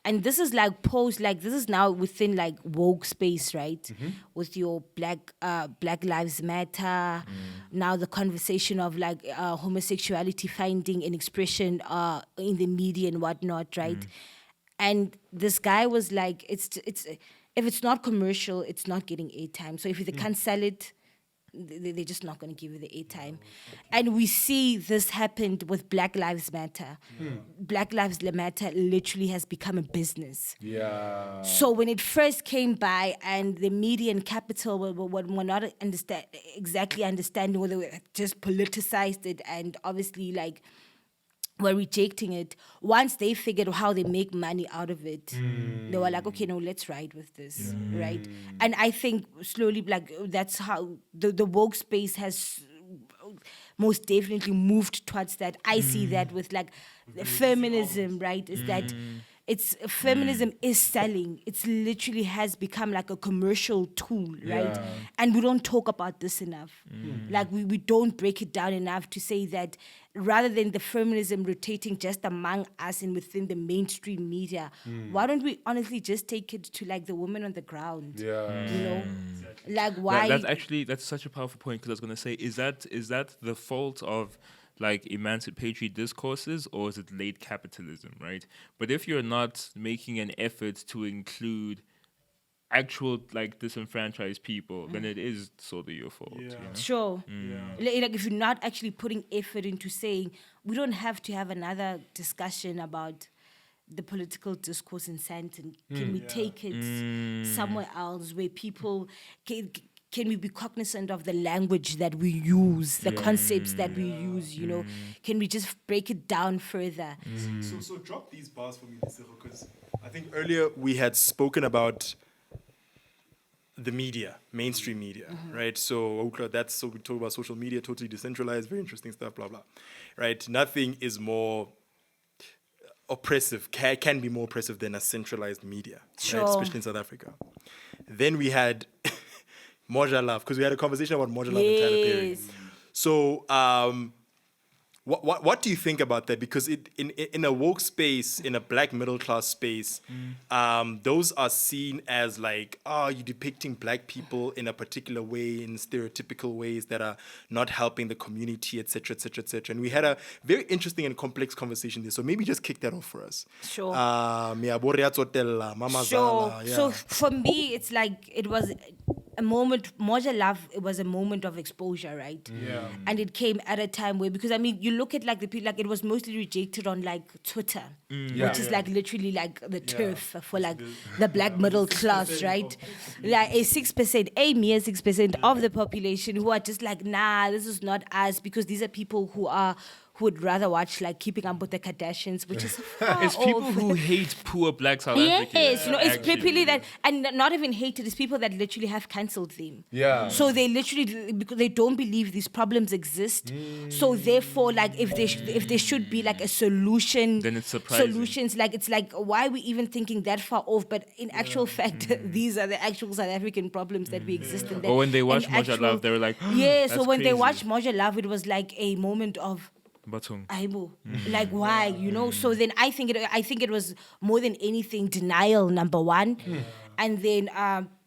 and this is like this is now within like woke space, right? With your Black Lives Matter, now the conversation of like homosexuality finding an expression in the media and whatnot, right? And this guy was like, it's if it's not commercial, it's not getting airtime. So if they can't sell it, they're just not going to give you the airtime. And we see this happened with Black Lives Matter. Black Lives Matter literally has become a business. Yeah. So when it first came by and the media and capital were not exactly understanding, whether they just politicized it and obviously like were rejecting it, once they figured how they make money out of it, they were like, okay, no, let's ride with this, right? And I think slowly, like, that's how the woke space has most definitely moved towards that. I see that with like feminism, right? Is that it's feminism is selling. It's literally has become like a commercial tool, right? And we don't talk about this enough. Like we don't break it down enough to say that rather than the feminism rotating just among us and within the mainstream media, why don't we honestly just take it to like the women on the ground? Yeah. You know, like why? That's such a powerful point, because I was going to say, is that the fault of like emancipatory discourses, or is it late capitalism, right? But if you're not making an effort to include actual like disenfranchised people, then it is sort of your fault. You know? Sure. Like if you're not actually putting effort into saying, we don't have to have another discussion about the political discourse in Santon. Can we take it somewhere else where people can we be cognizant of the language that we use, the concepts that we use, you know? Can we just break it down further? So drop these bars for me, Lesego, because I think earlier we had spoken about the media, mainstream media, right? So we talk about social media, totally decentralized, very interesting stuff, blah, blah, right? Nothing is more oppressive, can be more oppressive than a centralized media, Sure. right? Especially in South Africa. Then we had Moja Love, because we had a conversation about Moja Love and Tyler Perry. Yes. So, what do you think about that? Because in a woke space, in a black middle class space, those are seen as like, you're depicting black people in a particular way, in stereotypical ways that are not helping the community, etc., etc., etc. And we had a very interesting and complex conversation there. So maybe just kick that off for us. Sure. Mama Sure. Zala, yeah. So for me, it's like it was a moment. Moja Love, it was a moment of exposure, right? Yeah. And it came at a time where, because I mean, you look at like the people, like it was mostly rejected on like Twitter, which is like literally like the turf for like the black middle class, right? Like a 6%, mere 6% of the population who are just like, nah, this is not us, because these are people who are who would rather watch like Keeping Up with the Kardashians, which is It's people who hate poor black South Africans. Yes, it's actually. people that, and not even hated, it's people that literally have cancelled them. Yeah. So they literally, because they don't believe these problems exist. So therefore, like if there should be like a solution, Then it's surprising. Solutions, like it's like, why are we even thinking that far off? But in actual fact, these are the actual South African problems that we exist in. Or when they watch Moja Love, they were like, yeah. So that's when they crazy. watched Moja Love, it was like a moment of. Batung. Aibo. Like why, So then I think it was more than anything denial, number one, and then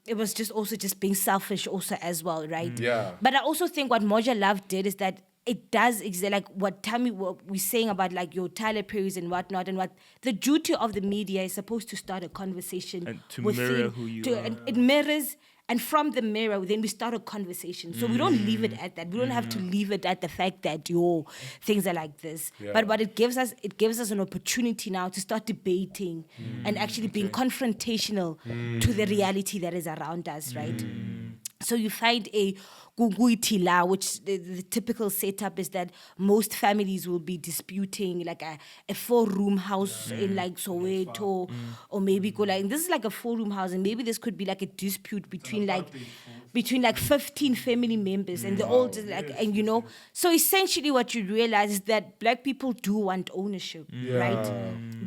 it was just being selfish also as well, right? Yeah. But I also think what Moja Love did is that it does exist, like what Tammy what we're saying about like your Tyler Perry's and whatnot, and what the duty of the media is supposed to start a conversation And to within- mirror who you are. and it mirrors. And from the mirror, then we start a conversation. So we don't leave it at that. We don't have to leave it at the fact that things are like this. Yeah. But what it gives us an opportunity now to start debating and actually being confrontational to the reality that is around us, right? So you find a guguitila, which the typical setup is that most families will be disputing like a 4-room house in like Soweto, or maybe go like, this is like a 4-room house, and maybe this could be like a dispute between like 15 family members, and they're all just like, and so essentially what you realize is that black people do want ownership, right?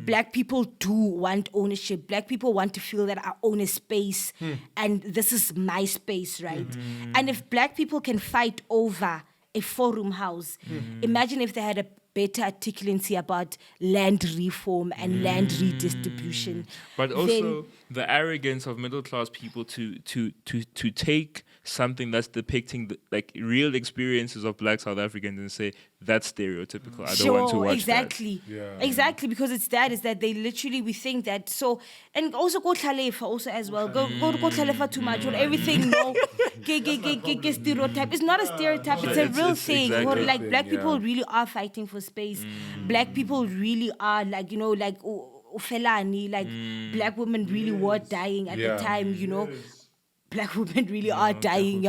Black people do want ownership. Black people want to feel that I own a space and this is my space, right? And if black people can fight over a 4-room house, imagine if they had a better articulancy about land reform and land redistribution. But also the arrogance of middle class people to take something that's depicting like real experiences of black South Africans and say that's stereotypical. I don't want to watch exactly. that. Exactly, because is that they literally, we think that, so, and also go Tlalefa also as well. Go Tlalefa too much or everything. No, stereotype. It's not a stereotype. It's a real thing. exactly Like black people really are fighting for space. Black people really are like like Ufelani, like black women really were dying at the time. Black women really are dying,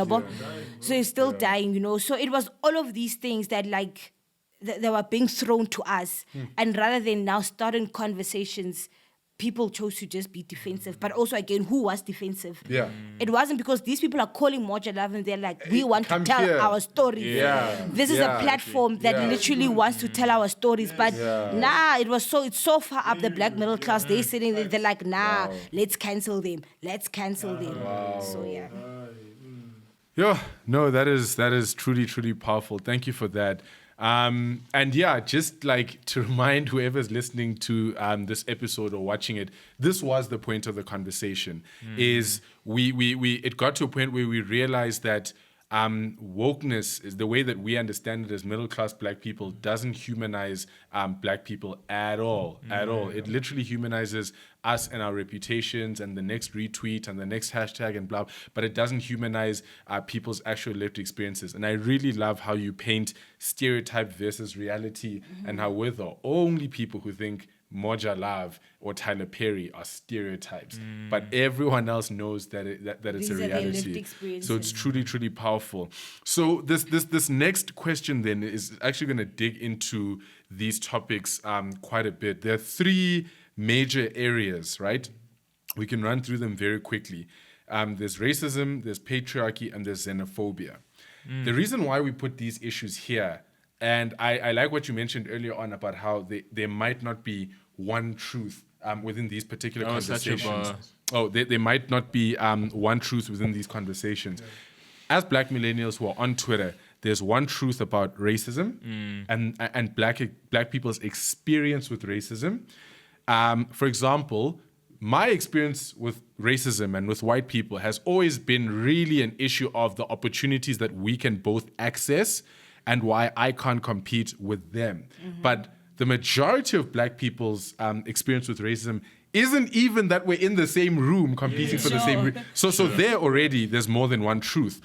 so it's still dying, So it was all of these things that like they were being thrown to us, and rather than now starting conversations, people chose to just be defensive. But also again, who was defensive? Yeah. It wasn't because these people are calling Moja Love and they're like, we want to come tell here. our stories. Yeah. This is a platform that literally wants to tell our stories. But it's so far up the black middle class. They're sitting there, they're like, let's cancel them. Let's cancel them. So yeah. Yeah, no, that is truly, truly powerful. Thank you for that. And yeah, just like to remind whoever's listening to this episode or watching it, this was the point of the conversation. Is we it got to a point where we realized that wokeness is the way that we understand it as middle class black people doesn't humanize black people at all. It literally humanizes us and our reputations and the next retweet and the next hashtag and blah, but it doesn't humanize people's actual lived experiences. And I really love how you paint stereotype versus reality and how we're the only people who think Moja Love or Tyler Perry are stereotypes, but everyone else knows that it's a reality. So it's truly, truly powerful. So this next question then is actually going to dig into these topics quite a bit. There are 3 major areas, right? We can run through them very quickly. There's racism, there's patriarchy, and there's xenophobia. The reason why we put these issues here, and I like what you mentioned earlier on about how there might not be one truth within these particular conversations. There might not be one truth within these conversations. As black millennials who are on Twitter, there's one truth about racism and black people's experience with racism. For example, my experience with racism and with white people has always been really an issue of the opportunities that we can both access and why I can't compete with them. But the majority of black people's experience with racism isn't even that we're in the same room competing for the same... So there already, there's more than one truth.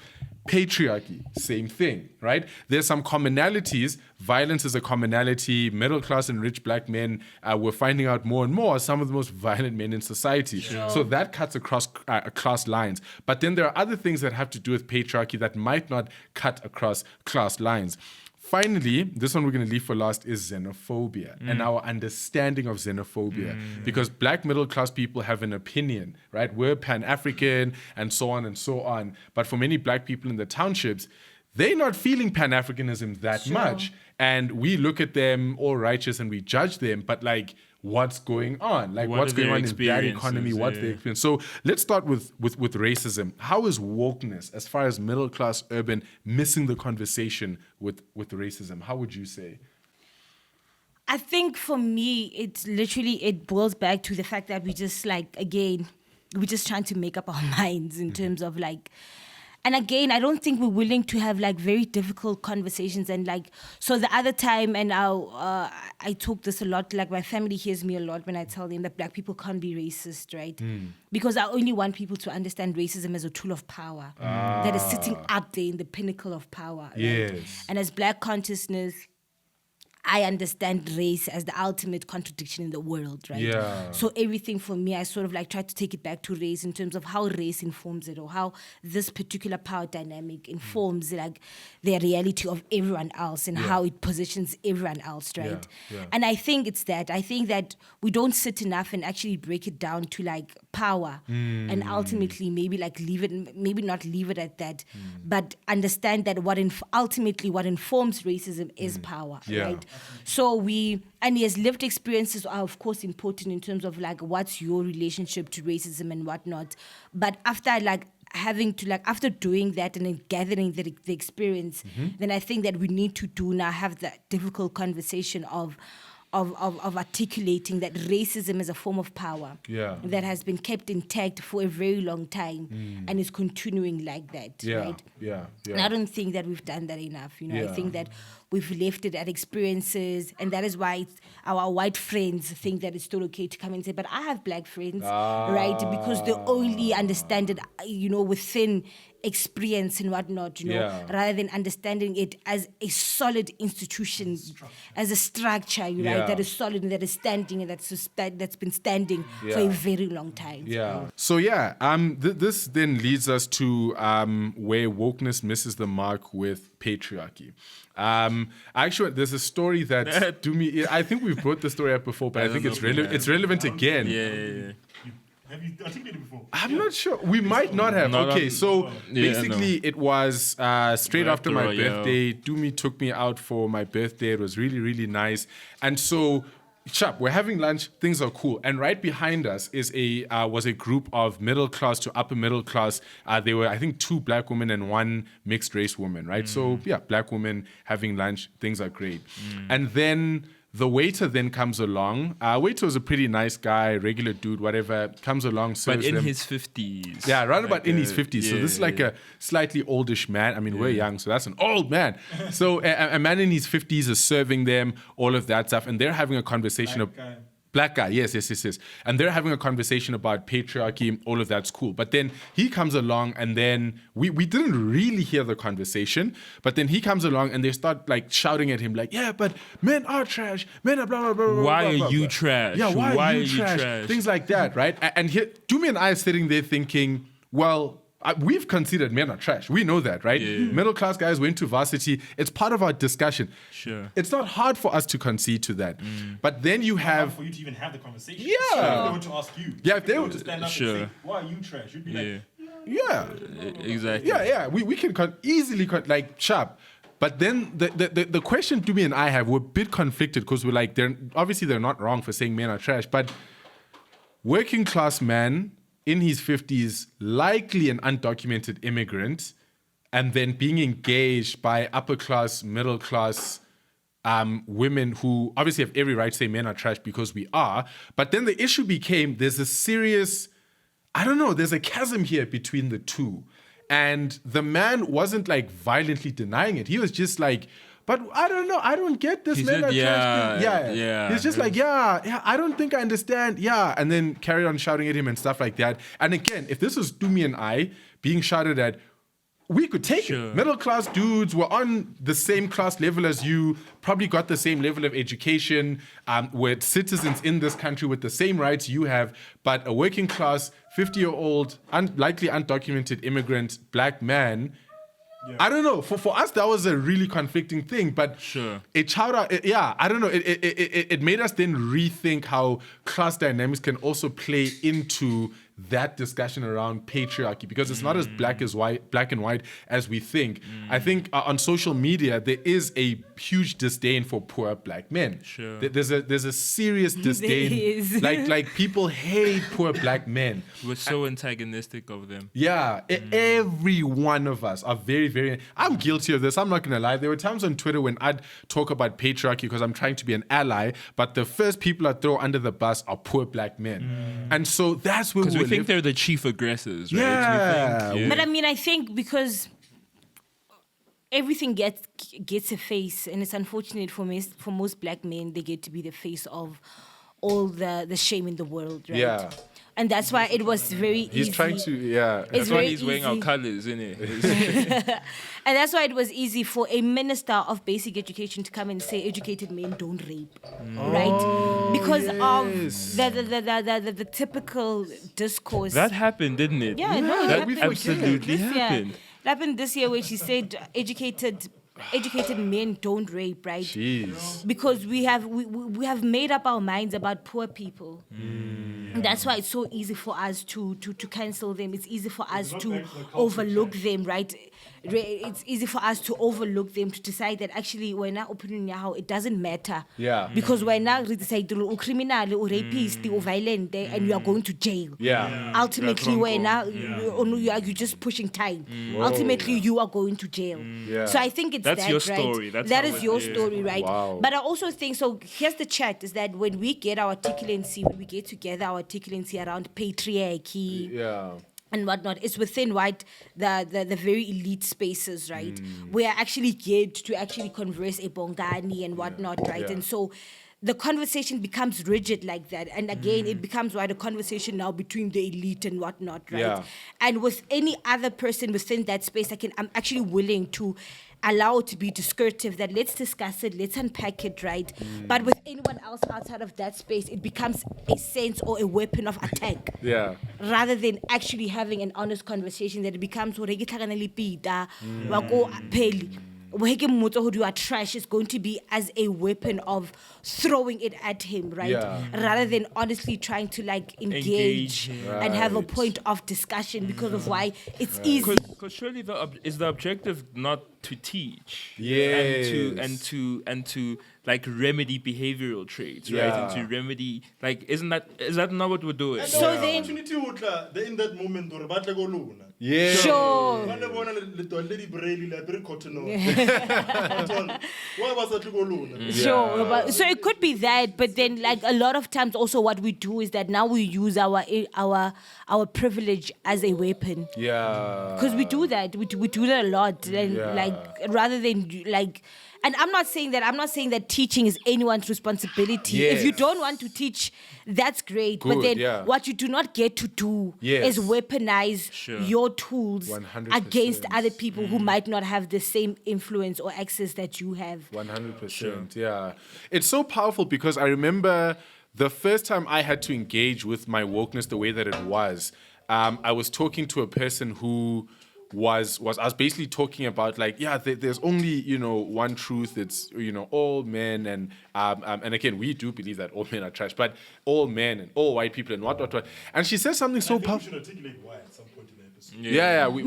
Patriarchy, same thing, right? There's some commonalities. Violence is a commonality. Middle class and rich black men, we're finding out more and more, are some of the most violent men in society. So that cuts across class lines. But then there are other things that have to do with patriarchy that might not cut across class lines. Finally, this one we're going to leave for last is xenophobia and our understanding of xenophobia. Because black middle-class people have an opinion, right? We're Pan-African and so on and so on. But for many black people in the townships, they're not feeling Pan-Africanism that much. And we look at them all righteous and we judge them, but like, what's going on? Like, what's going on in that economy? What's their experience? So let's start with racism. How is wokeness, as far as middle-class urban, missing the conversation with racism? How would you say? I think for me, it boils back to the fact that we just we're just trying to make up our minds in terms of like. And again, I don't think we're willing to have like very difficult conversations. And like, so the other time, and I talk this a lot, like my family hears me a lot when I tell them that black people can't be racist, right? Because I only want people to understand racism as a tool of power that is sitting up there in the pinnacle of power. Right? Yes. And as black consciousness, I understand race as the ultimate contradiction in the world, right? Yeah. So everything for me, I sort of like try to take it back to race in terms of how race informs it, or how this particular power dynamic informs like the reality of everyone else and how it positions everyone else, right? Yeah. And I think it's that. I think that we don't sit enough and actually break it down to like power and ultimately maybe like maybe not leave it at that, but understand that ultimately what informs racism is power, right? So and yes, lived experiences are of course important in terms of like what's your relationship to racism and whatnot. But after after doing that and then gathering the experience, then I think that we need to have that difficult conversation of articulating that racism is a form of power that has been kept intact for a very long time and is continuing like that, right? And I don't think that we've done that enough. I think that we've left it at experiences, and that is why our white friends think that it's still okay to come and say, but I have black friends, right? Because they only understand it, within experience and whatnot, rather than understanding it as a solid institution, as a structure, right, that is solid and that is standing and that's been standing for a very long time. So this then leads us to where wokeness misses the mark with patriarchy. Actually, there's a story that I think we've brought the story up before, but I think it's relevant again. Have you articulated before? I'm not sure. We might not have. Basically, it was straight after my birthday. Dumi took me out for my birthday. It was really, really nice. And so, we're having lunch. Things are cool. And right behind us was a group of middle class to upper middle class. They were, I think, 2 black women and 1 mixed race woman, right? So, black women having lunch. Things are great. And then the waiter then comes along. Waiter was a pretty nice guy, regular dude, whatever. Comes along, serves but in them. his 50s. Yeah, right about in his 50s. So this is like a slightly oldish man. I mean, we're young, so that's an old man. So a man in his 50s is serving them all of that stuff, and they're having a conversation. Black guy, yes. And they're having a conversation about patriarchy, all of that's cool. But then he comes along and then we didn't really hear the conversation, but then he comes along and they start like shouting at him like, yeah, but men are trash, men are blah, blah, blah, blah. Why blah, are you blah. trash? Yeah, why are you trash? Things like that, right? And here, Dumi and I are sitting there thinking, well, we've considered men are trash. We know that, right? Middle class guys went to varsity. It's part of our discussion. Sure. It's not hard for us to concede to that. But then you have... for you to even have the conversation. Yeah. So if they were to ask you. Yeah, if they were to stand up and say, why are you trash? You'd be like... Yeah. Exactly. Yeah. We can easily sharp. But then the question Dumi and I have, we're a bit conflicted because we're like, they're not wrong for saying men are trash, but working class man in his 50s, likely an undocumented immigrant, and then being engaged by upper class, middle class women who obviously have every right to say men are trash because we are. But then the issue became there's a serious, there's a chasm here between the two. And the man wasn't like violently denying it. He was just like, but I don't know. I don't get this. Men are trash. Yeah. He's just like, I don't think I understand. Yeah. And then carried on shouting at him and stuff like that. And again, if this was Dumi and I being shouted at, we could take it. Middle class dudes were on the same class level as you, probably got the same level of education, were citizens in this country with the same rights you have. But a working class, 50-year-old, likely undocumented immigrant black man I don't know. For us, that was a really conflicting thing. But Sure. I don't know. It made us then rethink how class dynamics can also play into that discussion around patriarchy, because it's not as black and white as we think. I think on social media there is a huge disdain for poor black men. Sure. There's a serious disdain. is. Like people hate poor black men. We're so antagonistic of them. Yeah, every one of us are very, very. I'm guilty of this. I'm not gonna lie. There were times on Twitter when I'd talk about patriarchy because I'm trying to be an ally, but the first people I throw under the bus are poor black men, and so that's where Because we we think they're the chief aggressors, right? Yeah. We think, But I mean, I think because everything gets a face, and it's unfortunate for most black men, they get to be the face of all the shame in the world, right? Yeah. And that's why it was very easy. He's trying to, yeah. It's That's why very he's wearing our easy. colors, isn't it? And that's why it was easy for a minister of basic education to come and say educated men don't rape, right? Because of the typical discourse. That happened, didn't it? Yeah, no, it that happened absolutely this year. happened. It happened this year where she said educated men don't rape, right? Jeez. Because we have made up our minds about poor people. And that's why it's so easy for us to cancel them. It's easy for us to overlook them, right? It's easy for us to overlook them, to decide that actually we're not opening now, it doesn't matter. Yeah. Because we're now decide criminal or rapist or violent and you are going to jail. Yeah. Ultimately, we're now you're just pushing time. Ultimately, you are going to jail. Yeah. So I think it's That's that, your right? story. That's That how is it your is. story, right? Wow. But I also think, so here's the chat, is that when we get our articulancy, when we get together our articulancy around patriarchy Yeah. and whatnot, it's within, right, the very elite spaces, right? We are actually geared to actually converse a bongani and whatnot, right? Yeah. And so the conversation becomes rigid like that. And again, it becomes, right, a conversation now between the elite and whatnot, right? Yeah. And with any other person within that space, I'm actually willing to allow it to be discursive, that let's discuss it, let's unpack it, right? But with anyone else outside of that space, it becomes a sense or a weapon of attack. Yeah. Rather than actually having an honest conversation, that it becomes you are trash, is going to be as a weapon of throwing it at him, right? Yeah. Rather than honestly trying to engage and have a Right. point of discussion, because of why it's easy. Because surely is the objective not to teach, Yes. and to like remedy behavioral traits, right? Yeah. And to remedy, like, is that not what we're doing? So then, opportunity they're in that moment or batle go luna. Yeah. sure. Ba ne bona le tolle di braille le apere cotton on. Why was that go luna? Sure, so it could be that, but then like a lot of times also what we do is that now we use our privilege as a weapon, Yeah. because we do that, we do that a lot, and Yeah. like rather than like. And I'm not saying that teaching is anyone's responsibility. If you Yes. don't want to teach, that's great. But Good, then yeah. what you do not get to do Yes. is weaponize Sure. your tools 100%. against other people who might not have the same influence or access that you have. 100%. Yeah. It's so powerful because I remember the first time I had to engage with my wokeness the way that it was, I was talking to a person who was I was basically talking about like, yeah, there's only, one truth. It's, all men and again, we do believe that all men are trash, but all men and all white people and what. And she said something so I think we powerful. should articulate why at some point in the episode. Yeah, we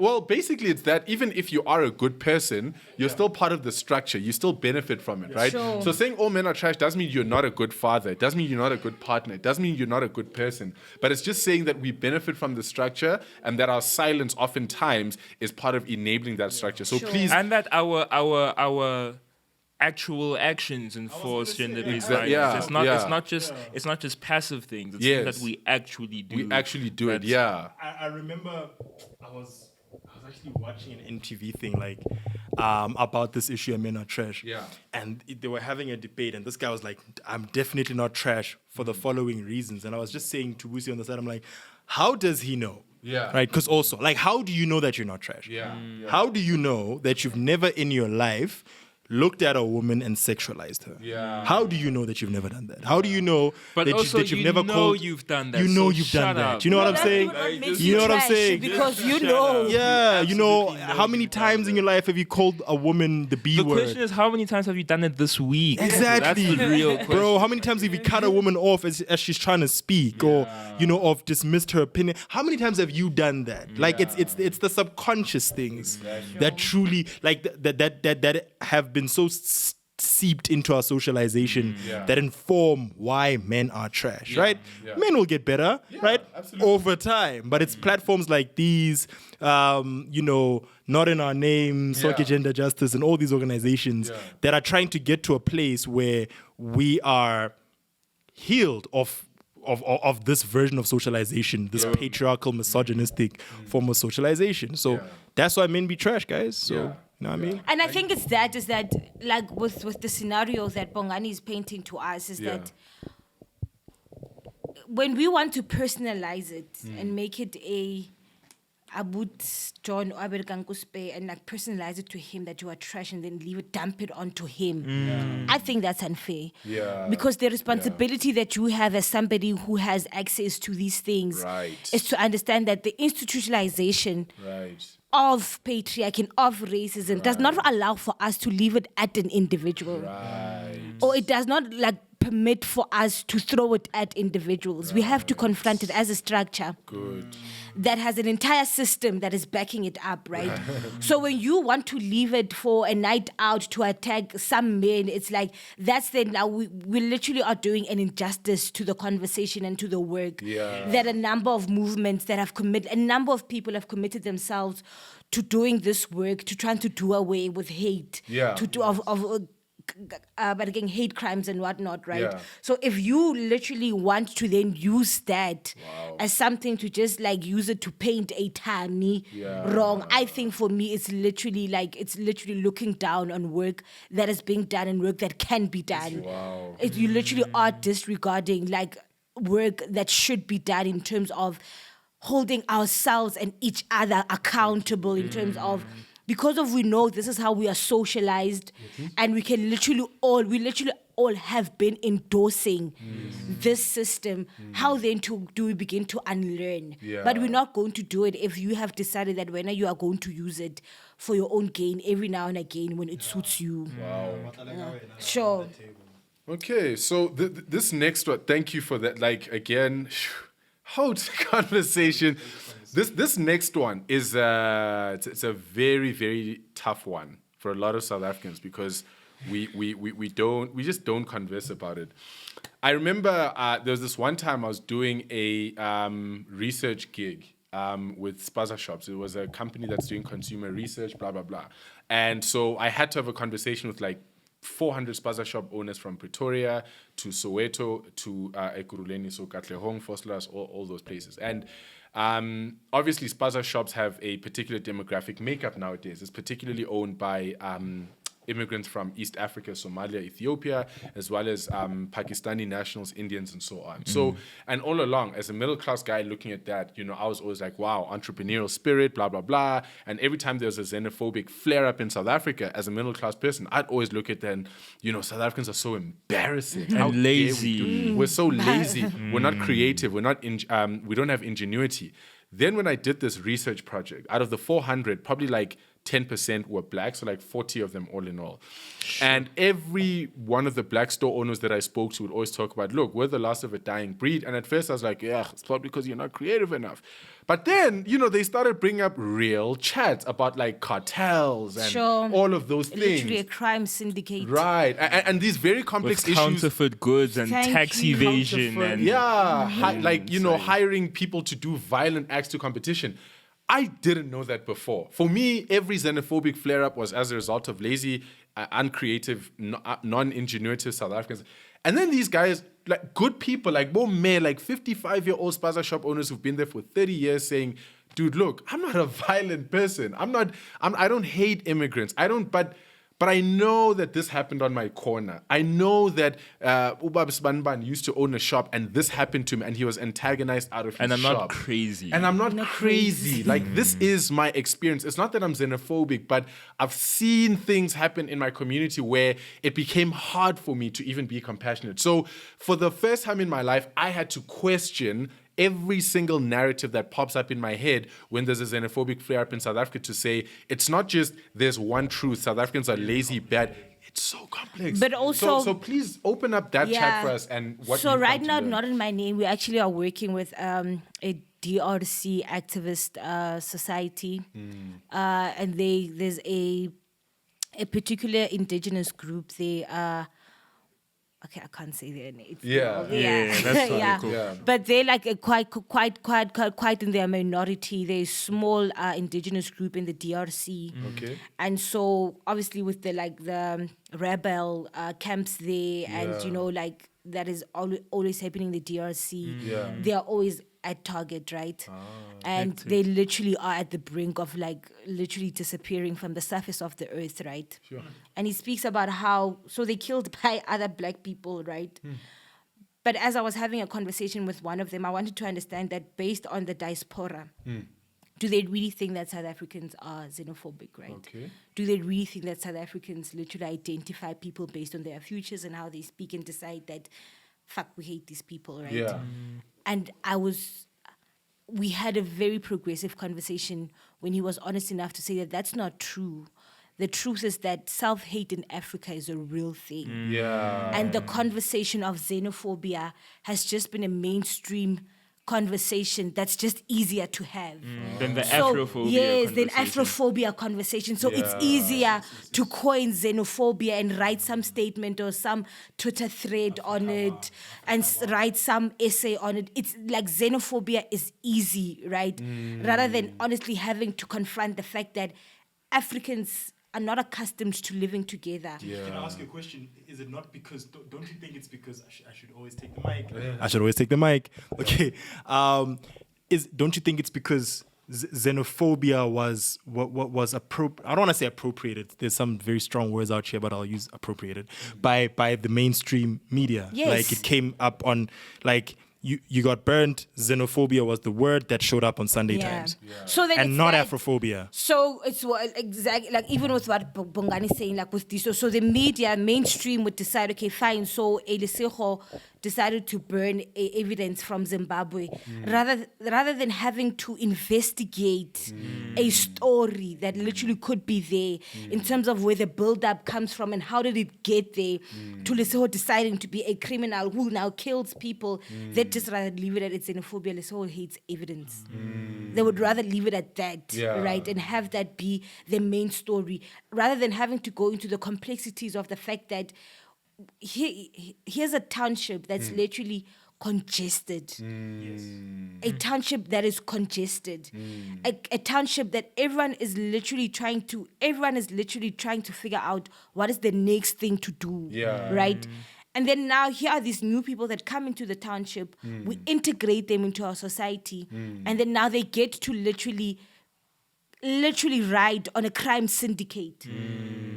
well, basically it's that even if you are a good person, you're still part of the structure. You still benefit from it, right? Sure. So saying all men are trash doesn't mean you're not a good father. It doesn't mean you're not a good partner. It doesn't mean you're not a good person. But it's just saying that we benefit from the structure and that our silence oftentimes is part of enabling that structure. So Sure. please, And that our actual actions enforce gender-based violence. yeah, It's not just passive things. It's Yes. things that we actually do. we actually do it. That's- Yeah. I remember I was actually watching an MTV thing about this issue of men are trash. Yeah. And they were having a debate, and this guy was like, I'm definitely not trash for the following reasons. And I was just saying to Busi on the side, I'm like, how does he know? Yeah. Right? Because also, like, how do you know that you're not trash? Yeah. How do you know that you've never in your life looked at a woman and sexualized her. Yeah. How do you know that you've never done that? How do you know But that, also, that you've never called? you've done that. You know so you've done shut that. up. You know what I'm That saying? would not make You know what I'm trash saying? because you Shut know. up. Yeah, you know, absolutely know how many you've done times in that. your life have you called a woman the B The word? question is, how many times have you done it this week? Exactly. That's the real question. Bro, how many times have you cut a woman off as she's trying to speak, or or dismissed her opinion? How many times have you done that? Like it's the subconscious things that truly that have been so seeped into our socialization that inform why men are trash, right? Yeah. Men will get better, right? absolutely. Over time. But it's platforms like these, Not in Our Name, Soke Gender Justice, and all these organizations that are trying to get to a place where we are healed of this version of socialization, this patriarchal, misogynistic form of socialization. So that's why men be trash, guys. So, you know what I mean? And I think is that like with the scenarios that Bongani is painting to us is that when we want to personalize it and make it a Abut John or American Kuspe and like personalize it to him that you are trash and then dump it onto him. I think that's unfair. Yeah. Because the responsibility that you have as somebody who has access to these things is to understand that the institutionalization of patriarchy and of racism does not allow for us to leave it at an individual. Or it does not like permit for us to throw it at individuals. We have to confront it as a structure. That has an entire system that is backing it up, right? So when you want to leave it for a night out to attack some men, it's like that's then now we literally are doing an injustice to the conversation and to the work that a number of movements that have a number of people have committed themselves to doing this work, to trying to do away with hate, but again, hate crimes and whatnot, right? So if you literally want to then use that as something to just like use it to paint a Tani wrong, I think for me it's literally looking down on work that is being done and work that can be done. You literally are disregarding like work that should be done in terms of holding ourselves and each other accountable in terms of because we know this is how we are socialized and we literally all have been endorsing this system. How then do we begin to unlearn? But we're not going to do it if you have decided that when you are going to use it for your own gain every now and again when it suits you. Sure. Okay, so this next one, thank you for that. Like, again, hold conversation. This next one is it's a very, very tough one for a lot of South Africans because we just don't converse about it. I remember there was this one time I was doing a research gig with Spaza Shops. It was a company that's doing consumer research, blah, blah, blah. And so I had to have a conversation with like 400 Spaza Shop owners from Pretoria to Soweto to Ekurhuleni, so Katlehong, Vosloorus, all those places. And obviously, Spaza Shops have a particular demographic makeup nowadays. It's particularly owned by immigrants from East Africa, Somalia, Ethiopia, as well as Pakistani nationals, Indians, and so on. So, and all along, as a middle-class guy looking at that, I was always like, wow, entrepreneurial spirit, blah, blah, blah. And every time there was a xenophobic flare-up in South Africa, as a middle-class person, I'd always look at that and, South Africans are so embarrassing. How And lazy. dare we do it? We're so lazy. We're not creative. We don't have ingenuity. Then when I did this research project, out of the 400, probably like 10% were black, so like 40 of them all in all. And every one of the black store owners that I spoke to would always talk about, look, we're the last of a dying breed. And at first I was like, yeah, it's probably because you're not creative enough. But then, they started bringing up real chats about like cartels and all of those things. Literally a crime syndicate. Right. And these very complex With issues. counterfeit goods and tax evasion. And hiring people to do violent acts to competition. I didn't know that before. For me, every xenophobic flare-up was as a result of lazy, uncreative, non-ingenuitive South Africans. And then these guys, like good people, like more men, like 55-year-old Spaza Shop owners who've been there for 30 years saying, dude, look, I'm not a violent person. I don't hate immigrants. But but I know that this happened on my corner. I know that Ubab Sbanban used to own a shop and this happened to him and he was antagonized out of his shop. And I'm not crazy. And I'm not crazy. Like, this is my experience. It's not that I'm xenophobic, but I've seen things happen in my community where it became hard for me to even be compassionate. So for the first time in my life, I had to question every single narrative that pops up in my head when there's a xenophobic flare up in South Africa, to say it's not just there's one truth, South Africans are lazy, bad. It's so complex. But also, so please open up that chat for us and what. So right now, Not in My Name, we actually are working with a DRC activist society, and there's a particular indigenous group. They okay, I can't say their names. Yeah, that's totally cool. Yeah. But they're like a quite in their minority. They're a small indigenous group in the DRC. Okay. And so obviously with the rebel camps there, and like that is always happening in the DRC. They are always at target, right? And they literally are at the brink of literally disappearing from the surface of the earth, right? Sure. And he speaks about how, so they killed by other black people, right? But as I was having a conversation with one of them, I wanted to understand that based on the diaspora, do they really think that South Africans are xenophobic, right? Okay. Do they really think that South Africans literally identify people based on their futures and how they speak and decide that, fuck, we hate these people, right? Yeah. And we had a very progressive conversation when he was honest enough to say that that's not true. The truth is that self-hate in Africa is a real thing. Yeah. And the conversation of xenophobia has just been a mainstream conversation that's just easier to have. Than the Afrophobia Yes, than conversation. Afrophobia conversation. So it's easier to coin xenophobia and write some statement or some Twitter thread on it and write some essay on it. It's like xenophobia is easy, right? Rather than honestly having to confront the fact that Africans are not accustomed to living together. Can I ask you a question? Is it not because, don't you think it's because I should always take the mic? I should always take the mic. Okay. Don't you think it's because xenophobia was I don't want to say appropriated. There's some very strong words out here, but I'll use appropriated by the mainstream media. Yes. Like it came up on you got burned. Xenophobia was the word that showed up on Sunday Times. So then And it's not like- Afrophobia. So it's exactly like even with what Bongani is saying, like with this. So the media mainstream would decide, okay, fine. So Lesego decided to burn evidence from Zimbabwe rather than having to investigate a story that literally could be there in terms of where the build-up comes from and how did it get there to Lesego deciding to be a criminal who now kills people. They'd just rather leave it at its xenophobia. Lesego hates evidence. They would rather leave it at that, right? And have that be the main story rather than having to go into the complexities of the fact that here's a township that's literally congested. A township that is congested. A township that everyone is literally trying to figure out what is the next thing to do. Right? And then now here are these new people that come into the township. We integrate them into our society. And then now they get to literally ride on a crime syndicate.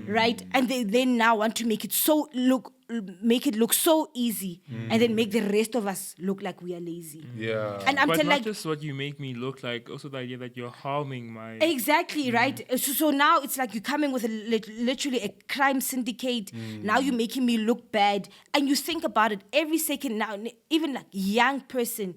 Right? And they then now want to make it look so easy and then make the rest of us look like we are lazy. And I'm But telling not just what you make me look like, also the idea that you're harming my... Exactly, right? So now it's like you're coming with literally a crime syndicate. Now you're making me look bad. And you think about it every second now, even like young person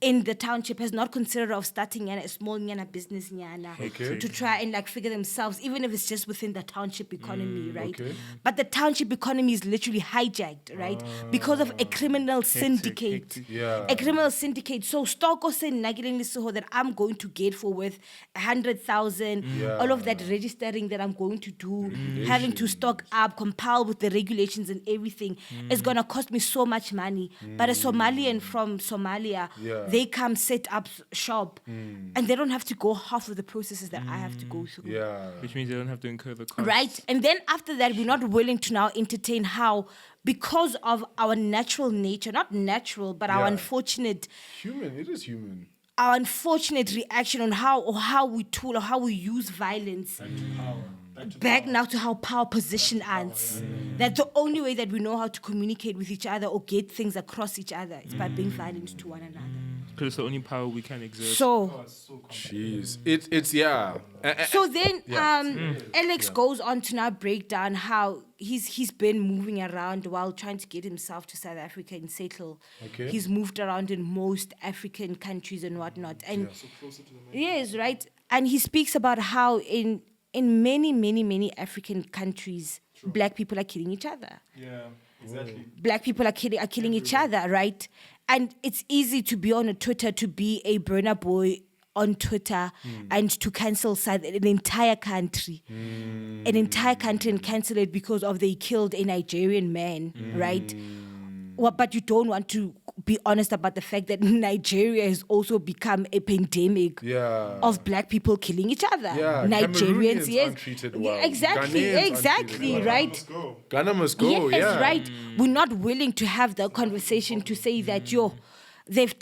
in the township has not considered of starting a small business to try and like figure themselves, even if it's just within the township economy, right? But the township economy is literally hijacked, right? Because of a criminal syndicate. A criminal syndicate. So Stoko said that I'm going to get for worth 100,000, all of that registering that I'm going to do, having to stock up, compile with the regulations and everything, is gonna cost me so much money. But a Somalian from Somalia, they come set up shop and they don't have to go half of the processes that I have to go through. Which means they don't have to incur the cost. Right? And then after that, we're not willing to now entertain how, because of our natural nature, not natural, but our unfortunate... Human, it is human. Our unfortunate reaction on how we use violence. back now to how power position us. That the only way that we know how to communicate with each other or get things across each other is by being violent to one another. Because it's the only power we can exert. So, Jeez. It's yeah. so then Alex goes on to now break down how he's been moving around while trying to get himself to South Africa and settle. Okay. He's moved around in most African countries and whatnot. And yes, right. And he speaks about how in many African countries, black people are killing each other. Yeah, exactly. Black people are killing each other, right? And it's easy to be on a Twitter, to be a burner boy on Twitter and to cancel an entire country. An entire country and cancel it because of they killed a Nigerian man, right? Well, but you don't want to be honest about the fact that Nigeria has also become a pandemic of black people killing each other. Yeah, Nigerians, Cameroonians yes. aren't treated well. Exactly, Ghanaians exactly, aren't treated right? Go. Ghana must go, Yes, yeah. right. We're not willing to have the conversation to say that,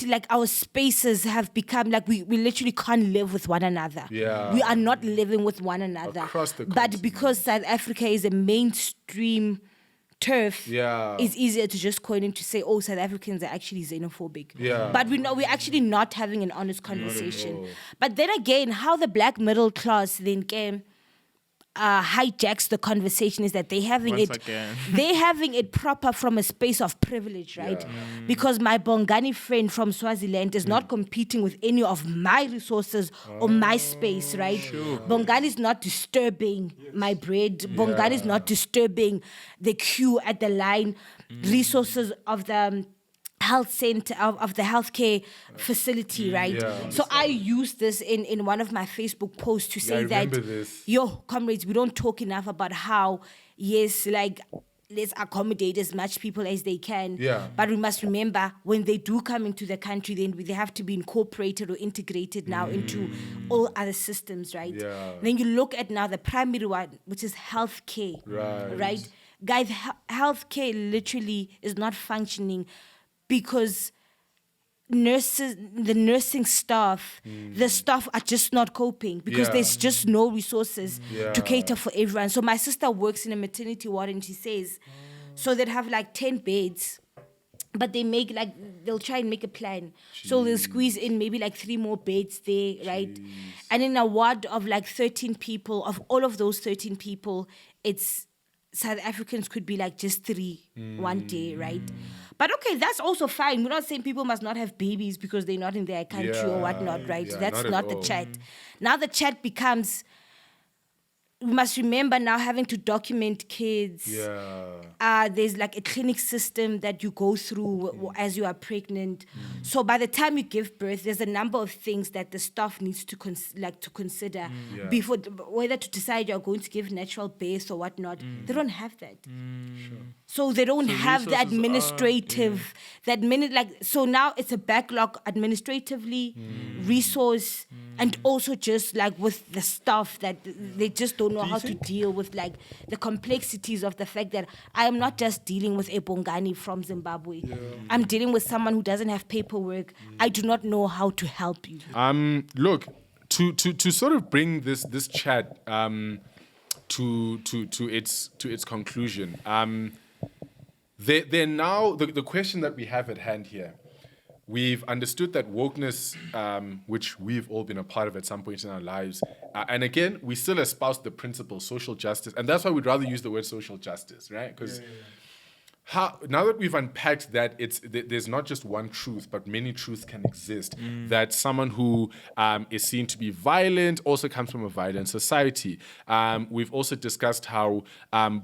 like our spaces have become like we literally can't live with one another. Yeah. We are not living with one another. Across the but continent. because South Africa is a mainstream turf, Yeah. it's easier to just coin in to say, oh, South Africans are actually xenophobic. Yeah. But we're actually not having an honest conversation. But then again, how the black middle class then came hijacks the conversation is that they're having they're having it proper from a space of privilege, right? Because my Bongani friend from Swaziland is not competing with any of my resources or my space, right? Bongani is not disturbing my bread. Bongani is not disturbing the queue at the line, resources of the health center of the healthcare facility, right? So I used this in one of my Facebook posts to say that, this. comrades, we don't talk enough about how, yes, like, let's accommodate as much people as they can. Yeah. But we must remember when they do come into the country, then they have to be incorporated or integrated now into all other systems, right? Yeah. Then you look at now the primary one, which is healthcare, right? Guys, healthcare literally is not functioning because the nursing staff, the staff are just not coping because there's just no resources to cater for everyone. So my sister works in a maternity ward and she says, so they'd have like 10 beds, but they'll try and make a plan. So they'll squeeze in maybe like 3 more beds there, right? And in a ward of like 13 people, of all of those 13 people, it's South Africans could be like just 3 one day, right? But okay, that's also fine. We're not saying people must not have babies because they're not in their country or whatnot, right? Yeah, That's not not at the all. chat. Now the chat becomes, we must remember now having to document kids. There's like a clinic system that you go through as you are pregnant. So by the time you give birth, there's a number of things that the staff needs to consider before whether to decide you're going to give natural birth or whatnot. They don't have that. So they don't have the administrative, so now it's a backlog administratively, resource, and also just like with the staff that they just don't know how to deal with like the complexities of the fact that I am not just dealing with a Bongani from Zimbabwe. I'm dealing with someone who doesn't have paperwork. I do not know how to help you. Look, to sort of bring this chat to its conclusion. They're now the question that we have at hand here. We've understood that wokeness, which we've all been a part of at some point in our lives, and again, we still espouse the principle social justice, and that's why we'd rather use the word social justice, right? Because now that we've unpacked that there's not just one truth, but many truths can exist. That someone who is seen to be violent also comes from a violent society. We've also discussed how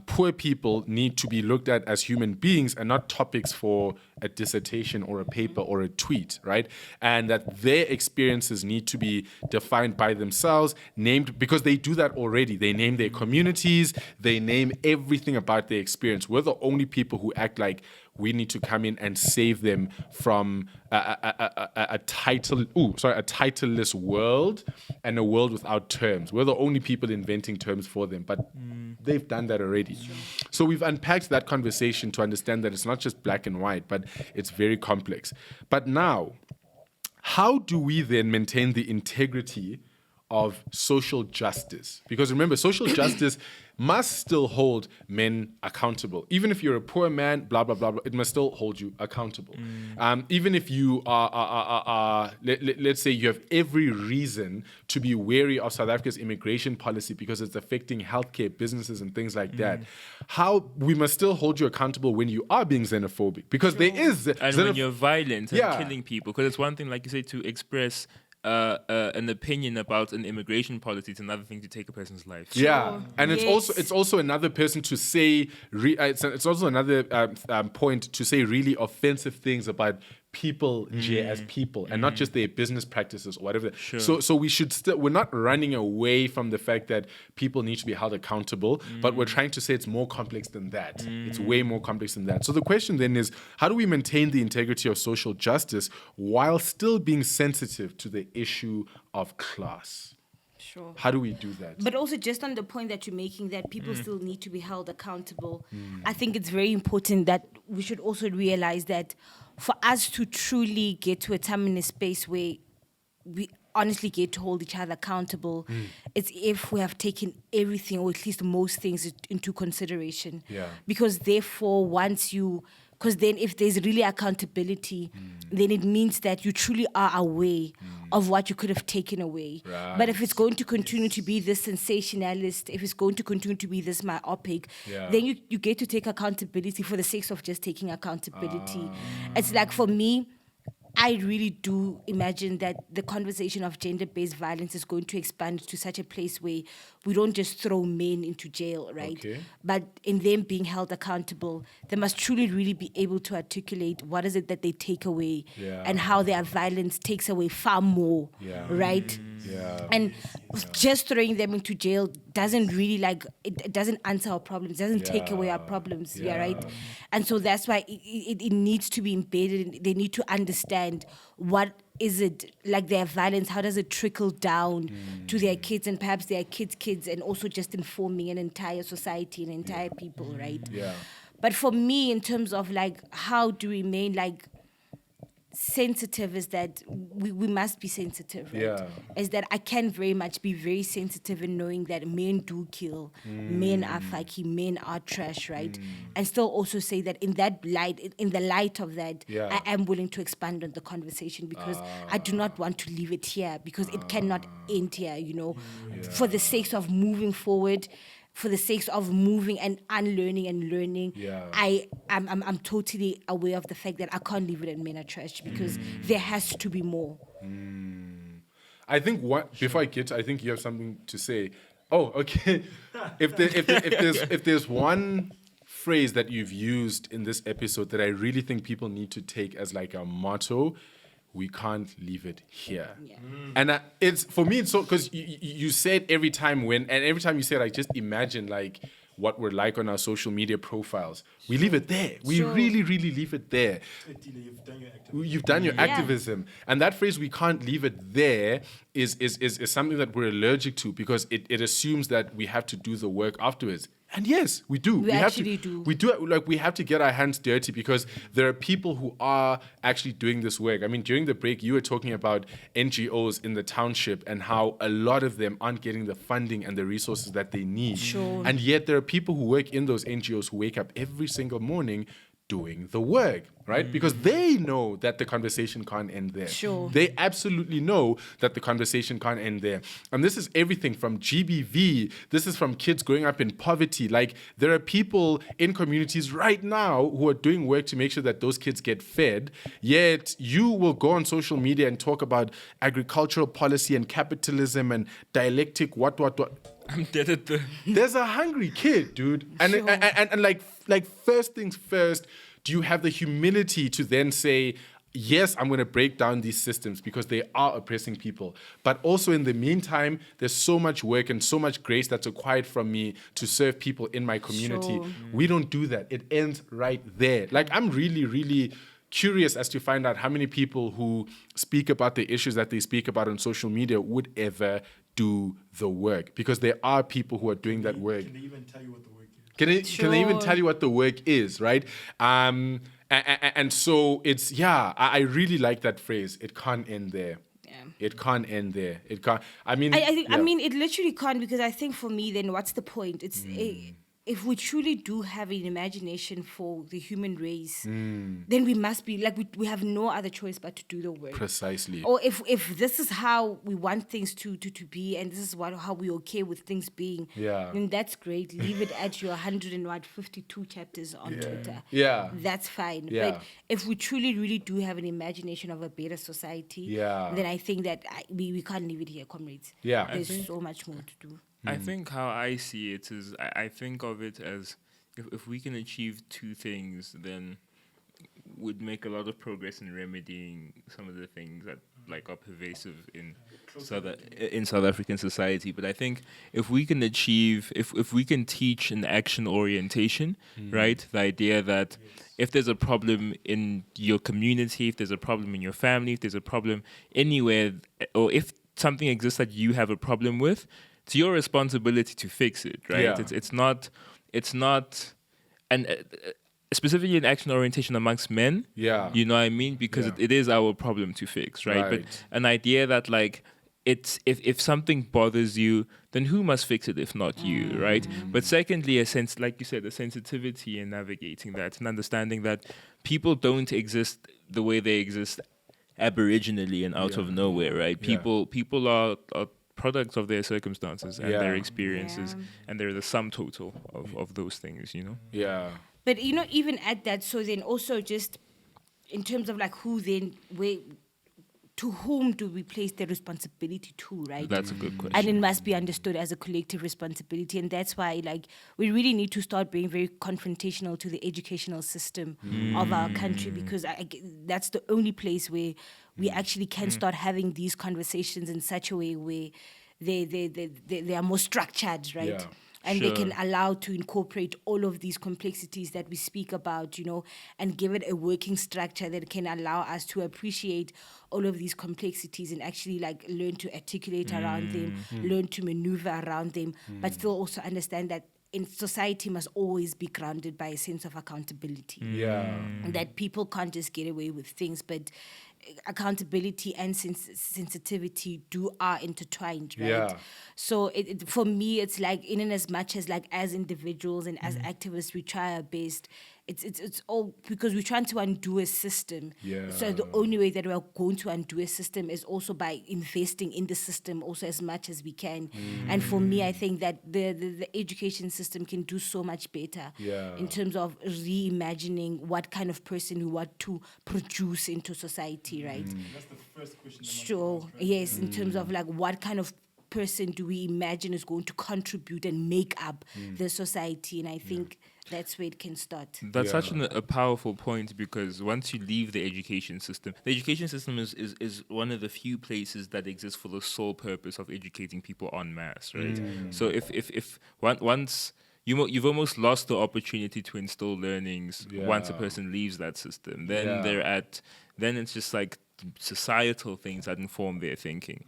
poor people need to be looked at as human beings and not topics for a dissertation or a paper or a tweet, right? And that their experiences need to be defined by themselves, named, because they do that already. They name their communities, they name everything about their experience. We're the only people who act like we need to come in and save them from a titleless world and a world without terms. We're the only people inventing terms for them, but they've done that already. So we've unpacked that conversation to understand that it's not just black and white, but it's very complex. But now, how do we then maintain the integrity of social justice. Because remember, social justice must still hold men accountable. Even if you're a poor man, blah, blah, blah, blah, it must still hold you accountable. Even if you let's say you have every reason to be wary of South Africa's immigration policy because it's affecting healthcare, businesses, and things like that, how we must still hold you accountable when you are being xenophobic. Because there is... And when you're violent and killing people. Because it's one thing, like you say, to express an opinion about an immigration policy. It's another thing to take a person's life. Yeah, and it's also another person to say. It's also another point to say really offensive things about people as people, and not just their business practices or whatever. Sure. So we should still. We're not running away from the fact that people need to be held accountable, but we're trying to say it's more complex than that. It's way more complex than that. So the question then is, how do we maintain the integrity of social justice while still being sensitive to the issue of class? Sure. How do we do that? But also, just on the point that you're making, that people still need to be held accountable, I think it's very important that we should also realize that for us to truly get to a time in a space where we honestly get to hold each other accountable, it's if we have taken everything, or at least most things, into consideration. Yeah. Because therefore, because then if there's really accountability, then it means that you truly are aware of what you could have taken away. Right. But if it's going to continue to be this sensationalist, if it's going to continue to be this myopic, then you get to take accountability for the sake of just taking accountability. It's like, for me, I really do imagine that the conversation of gender-based violence is going to expand to such a place where we don't just throw men into jail, right? Okay. But in them being held accountable, they must truly really be able to articulate what is it that they take away and how their violence takes away far more, right? Yeah. And just throwing them into jail doesn't really, it doesn't answer our problems, doesn't take away our problems, right? And so that's why it needs to be embedded. They need to understand what is it, like their violence, how does it trickle down to their kids and perhaps their kids, and also just informing an entire society and entire people, right? Yeah. But for me, in terms of how do we remain sensitive, is that we must be sensitive, right? Yeah. Is that I can very much be very sensitive in knowing that men do kill, men are fucky, men are trash, right? And still also say that in the light of that, I am willing to expand on the conversation, because I do not want to leave it here, because it cannot end here, for the sake of moving forward, for the sake of moving and unlearning and learning. I'm totally aware of the fact that I can't leave it at men are trash, because there has to be more. I think before I get, I think you have something to say. Oh, okay. If there's one phrase that you've used in this episode that I really think people need to take as a motto, we can't leave it here. And it's, for me, it's so, because you say it every time every time you say it, I just imagine what we're like on our social media profiles. We leave it there. We really, really leave it there. You've done your activism. And that phrase, we can't leave it there, is something that we're allergic to, because it assumes that we have to do the work afterwards. And yes, we do. We actually do. We do. We have to get our hands dirty, because there are people who are actually doing this work. I mean, during the break, you were talking about NGOs in the township and how a lot of them aren't getting the funding and the resources that they need. Sure. And yet there are people who work in those NGOs who wake up every single morning doing the work, right? Because they know that the conversation can't end there. Sure. They absolutely know that the conversation can't end there. And this is everything from GBV. This is from kids growing up in poverty. There are people in communities right now who are doing work to make sure that those kids get fed. Yet you will go on social media and talk about agricultural policy and capitalism and dialectic what. I'm dead at the... There's a hungry kid, dude. And Sure. and first things first, do you have the humility to then say, yes, I'm going to break down these systems because they are oppressing people. But also in the meantime, there's so much work and so much grace that's required from me to serve people in my community. Sure. We don't do that. It ends right there. I'm really, really curious as to find out how many people who speak about the issues that they speak about on social media would ever do the work, because there are people who are doing that work. Can they even tell you what the work is? Can they even tell you what the work is, right? And so it's, I really like that phrase. It can't end there. It can't end there. It can't. I mean, I mean, it literally can't, because I think for me, then what's the point? It's if we truly do have an imagination for the human race, then we must be like we have no other choice but to do the work. Precisely. Or if this is how we want things to be, and this is how we're okay with things being, then that's great. Leave it at your 152 chapters on Twitter. Yeah. That's fine. Yeah. But if we truly, really do have an imagination of a better society, then I think that we can't leave it here, comrades. Yeah. There's so much more to do. I think how I see it is I think of it as if we can achieve two things, then would make a lot of progress in remedying some of the things that like are pervasive in South African society. But I think if we can achieve, if we can teach an action orientation, right? The idea that if there's a problem in your community, if there's a problem in your family, if there's a problem anywhere, or if something exists that you have a problem with, it's your responsibility to fix it, right? Yeah. It's not, and specifically in action orientation amongst men. Yeah. You know what I mean? Because it is our problem to fix, right? But an idea that like it's if something bothers you, then who must fix it if not you, right? But secondly, a sense, like you said, a sensitivity in navigating that and understanding that people don't exist the way they exist aboriginally and out of nowhere, right? People are products of their circumstances and their experiences, and they're the sum total of those things, you know? Yeah. But, you know, even at that, so then also just in terms of like to whom do we place the responsibility to, right? That's a good question. And it must be understood as a collective responsibility. And that's why, like, we really need to start being very confrontational to the educational system of our country, because that's the only place where we actually can start having these conversations in such a way where they are more structured, right? Yeah. And they can allow to incorporate all of these complexities that we speak about, you know, and give it a working structure that can allow us to appreciate all of these complexities and actually like learn to articulate around them, learn to maneuver around them, but still also understand that in society must always be grounded by a sense of accountability. Yeah. And that people can't just get away with things, but accountability and sensitivity are intertwined, right? Yeah. So for me, it's like in as much as like as individuals and as activists, we try our best. It's all because we're trying to undo a system. Yeah. So the only way that we're going to undo a system is also by investing in the system also as much as we can. And for me, I think that the education system can do so much better in terms of reimagining what kind of person we want to produce into society, right? That's the first question. Sure. Yes, in terms of like what kind of person do we imagine is going to contribute and make up the society, and I think that's where it can start. That's such a powerful point, because once you leave the education system is one of the few places that exists for the sole purpose of educating people en masse, right? So if once you've almost lost the opportunity to instill learnings once a person leaves that system, then then it's just like societal things that inform their thinking.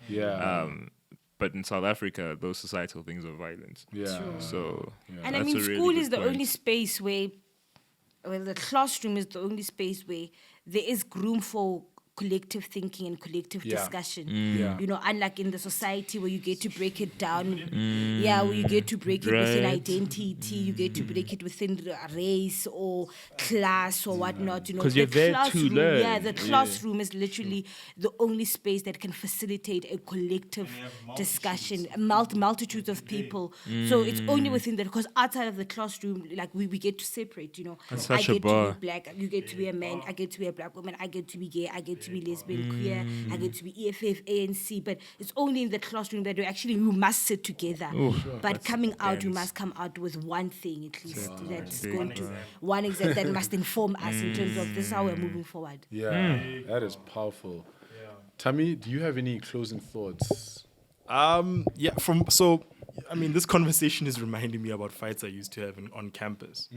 But in South Africa, those societal things are violent. So, and I mean, school is the only space where, well, the classroom is the only space where there is room for collective thinking and collective discussion. You know, unlike in the society where you get to break it down, where you get to break it within identity, you get to break it within race or class or whatnot. You know, because you're there to learn. Yeah, the classroom is literally the only space that can facilitate a collective discussion, multitudes of people. So it's only within that, because outside of the classroom, like we get to separate. You know, That's I such a get bar. to be black, you get to be a man, I get to be a black woman, I get to be gay, I get to be lesbian, queer, I get to be EFF, ANC, but it's only in the classroom that we must sit together. But coming out, you must come out with one thing at least that's going to, one exact that must inform us in terms of this is how we're moving forward. That is powerful. Tammy, do you have any closing thoughts? I mean, this conversation is reminding me about fights I used to have on campus.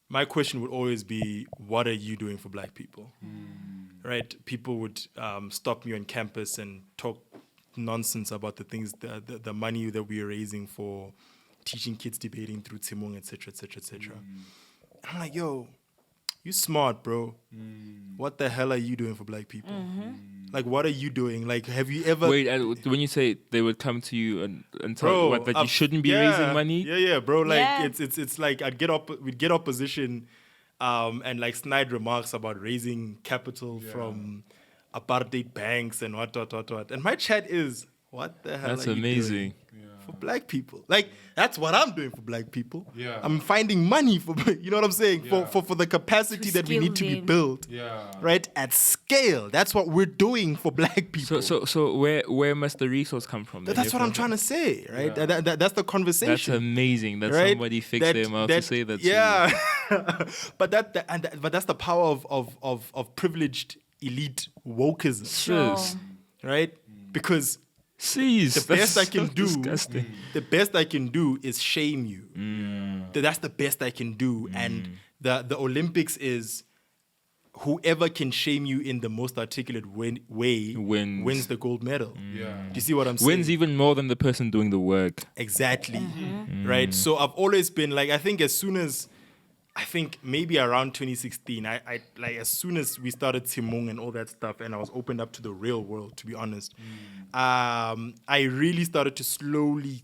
My question would always be, what are you doing for black people? Right? People would stop me on campus and talk nonsense about the things, the money that we are raising for teaching kids debating through Timong, etc., etc., etc. And I'm like, yo, you smart, bro. What the hell are you doing for black people? Like, what are you doing? Like, have you ever... Wait, when you say they would come to you and tell Bro, you that you shouldn't be raising money? Yeah, bro. Like, Yeah. it's like we'd get opposition and like snide remarks about raising capital from apartheid banks and what. And my chat is, what the hell That's are you amazing. doing for black people? Like, that's what I'm doing for black people. Yeah. I'm finding money for, you know what I'm saying? Yeah. For the capacity To that we need to skill be them. built. Yeah. Right? At scale. That's what we're doing for black people. So where must the resource come from? That's what I'm trying to say, right? Yeah. That's the conversation. That's amazing that right? somebody fixed their mouth to say that. Yeah, but but that's the power of privileged elite wokeism, Sure. right? Because Jeez, the best I can do, disgusting. the best I can do is shame you. That's the best I can do, and the Olympics is whoever can shame you in the most articulate way wins the gold medal. Yeah. Do you see what I'm saying? Wins even more than the person doing the work. Exactly. Right. So I've always been like, I think maybe around 2016, I like as soon as we started Timung and all that stuff, and I was opened up to the real world, to be honest, I really started to slowly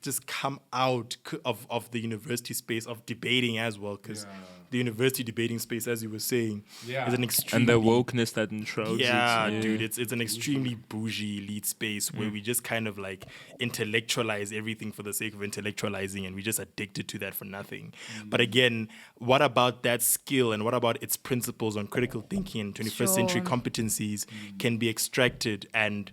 just come out of the university space of debating as well, because the university debating space, as you were saying, is an extremely... And the wokeness that enshrouds it. dude, it's an extremely bougie elite space where we just kind of like intellectualize everything for the sake of intellectualizing, and we just addicted to that for nothing. But again, what about that skill and what about its principles on critical thinking and 21st century competencies can be extracted and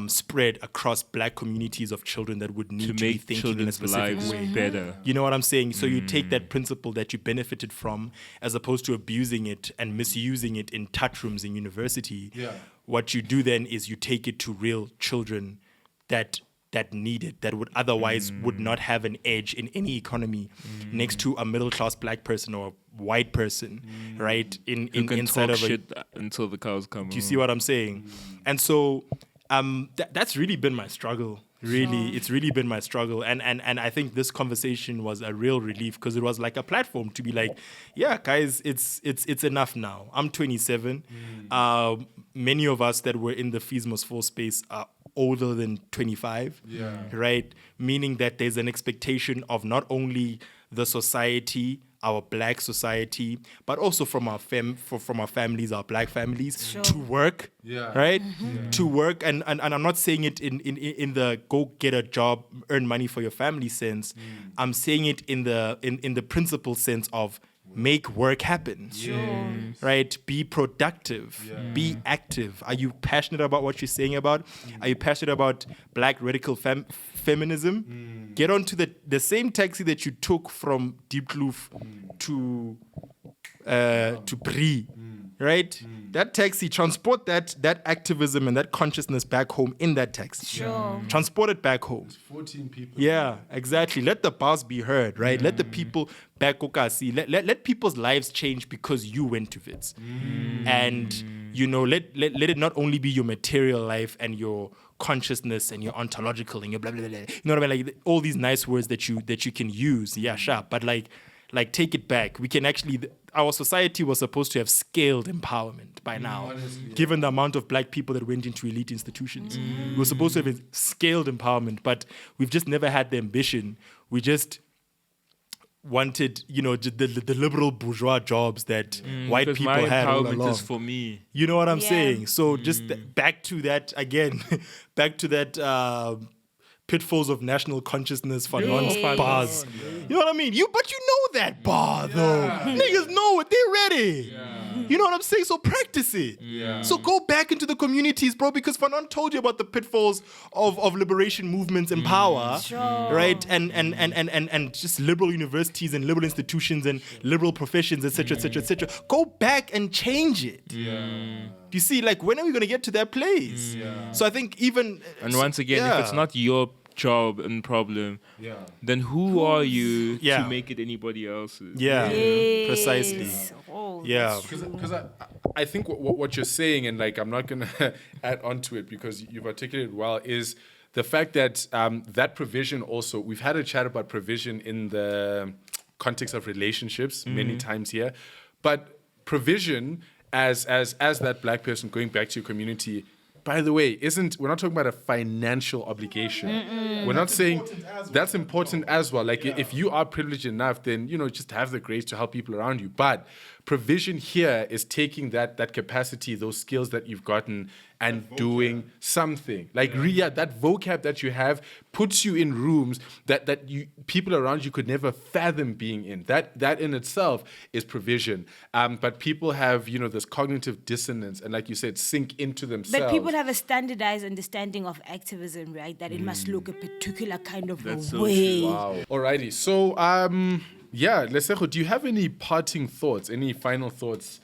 spread across black communities of children that would need to be make thinking in a children's specific lives way? better. You know what I'm saying? So you take that principle that you benefited from, as opposed to abusing it and misusing it in touch rooms in university. Yeah. What you do then is you take it to real children that need it, that would otherwise would not have an edge in any economy next to a middle class black person or a white person, right? You can Inside talk of a, shit until the cows come. do you see what I'm saying? And so that's really been my struggle. Really, it's really been my struggle. And I think this conversation was a real relief, because it was like a platform to be like, yeah, guys, it's enough now. I'm 27. Many of us that were in the Fees Must Fall space are older than 25, right? Meaning that there's an expectation of not only the society, our black society, but also from our from our families, our black families, to work, right? To work, and I'm not saying it in the go get a job, earn money for your family sense. I'm saying it in the principle sense of make work happen, right? Be productive, be active. Are you passionate about what you're saying about? Are you passionate about black radical feminism? Get onto the same taxi that you took from Deep Kloof to Brie, right? That taxi, transport that activism and that consciousness back home in that taxi. Transport it back home. 14 people. Yeah, exactly. Let the buzz be heard, right? Let the people back Okasi. Let people's lives change because you went to Wits. And, you know, let it not only be your material life and your consciousness and your ontological and your blah, blah, blah. You know what I mean? Like all these nice words that you can use. Yeah, sure. But like take it back. We can actually... Our society was supposed to have scaled empowerment by now, given the amount of black people that went into elite institutions. We were supposed to have scaled empowerment, but we've just never had the ambition. We just wanted, you know, the liberal bourgeois jobs that white people my had all empowerment along. is for me. You know what I'm Yeah. saying? So just back to that again, back to that pitfalls of national consciousnness for bars. You know what I mean? But you know that bar though. Niggas know it. They're ready. You know what I'm saying? So practice it. So go back into the communities, bro, because Fanon told you about the pitfalls of liberation movements and power, right? And just liberal universities and liberal institutions and liberal professions, etc., etc., etc. Go back and change it. You see, like, when are we going to get to that place? So I think even... And once again, if it's not your job and problem, then who are you to make it anybody else's? Precisely. Because I think what you're saying, and like I'm not going to add on to it because you've articulated well, is the fact that that provision also, we've had a chat about provision in the context of relationships many times here, But provision as that black person going back to your community, by the way, we're not talking about a financial obligation. We're not saying that's important as well. Like if you are privileged enough, then, just have the grace to help people around you. But provision here is taking that capacity, those skills that you've gotten, and doing something. Like that vocab that you have puts you in rooms that people around you could never fathom being in. That in itself is provision. But people have, this cognitive dissonance, and like you said, sink into themselves. But people have a standardized understanding of activism, right? That it must look a particular kind of way. Wow. Alrighty. So, Lesego, do you have any parting thoughts, any final thoughts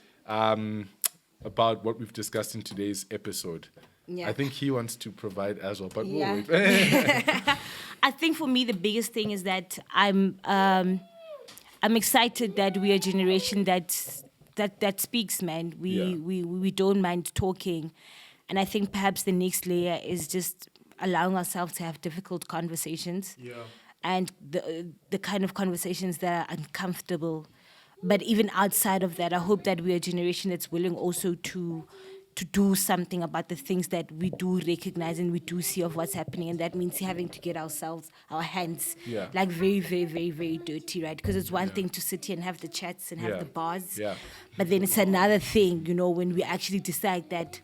about what we've discussed in today's episode? Yeah. I think he wants to provide as well, but we'll wait. I think for me the biggest thing is that I'm excited that we are a generation that speaks, man. We don't mind talking, and I think perhaps the next layer is just allowing ourselves to have difficult conversations. Yeah. And the kind of conversations that are uncomfortable. But even outside of that, I hope that we're a generation that's willing also to do something about the things that we do recognize and we do see of what's happening. And that means having to get our hands like very, very, very, very dirty, right? Because it's one thing to sit here and have the chats and have the bars. Yeah. But then it's another thing, when we actually decide that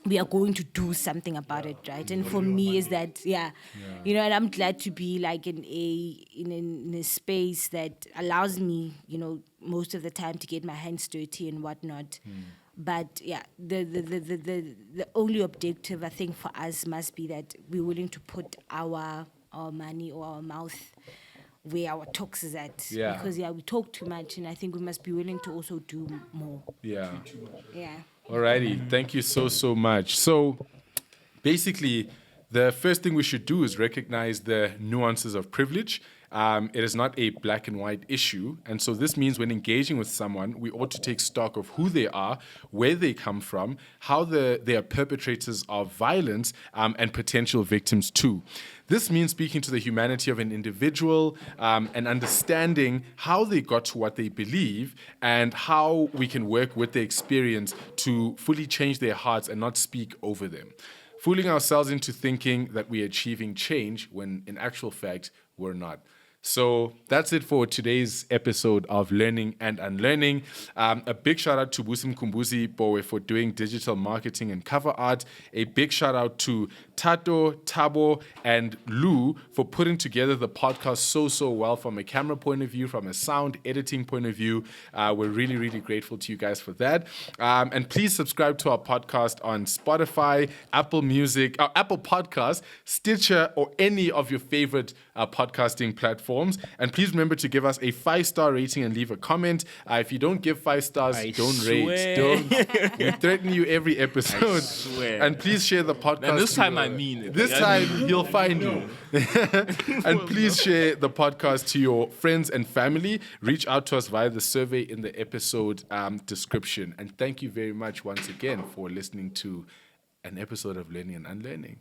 we are going to do something about it, right? And for me is that, and I'm glad to be like in a space that allows me, most of the time to get my hands dirty and whatnot. But the only objective I think for us must be that we're willing to put our money or our mouth where our talks is at. Yeah. Because we talk too much, and I think we must be willing to also do more. Yeah. Yeah. Alrighty, thank you so much. So basically, the first thing we should do is recognize the nuances of privilege. It is not a black and white issue. And so this means when engaging with someone, we ought to take stock of who they are, where they come from, how they are perpetrators of violence, and potential victims too. This means speaking to the humanity of an individual and understanding how they got to what they believe and how we can work with their experience to fully change their hearts and not speak over them. Fooling ourselves into thinking that we're achieving change when in actual fact we're not. So that's it for today's episode of Learning and Unlearning. A big shout out to Busi Mkumbuzi Bowe for doing digital marketing and cover art. A big shout out to Tato, Tabo, and Lou for putting together the podcast so well from a camera point of view, from a sound editing point of view. We're really, really grateful to you guys for that. And please subscribe to our podcast on Spotify, Apple Music, Apple Podcasts, Stitcher, or any of your favorite podcasting platforms. And please remember to give us a 5-star rating and leave a comment. If you don't give 5 stars, don't rate. We threaten you every episode. I swear. And please share the podcast. And this time I mean it. This time he'll find you. And please share the podcast to your friends and family. Reach out to us via the survey in the episode description. And thank you very much once again for listening to an episode of Learning and Unlearning.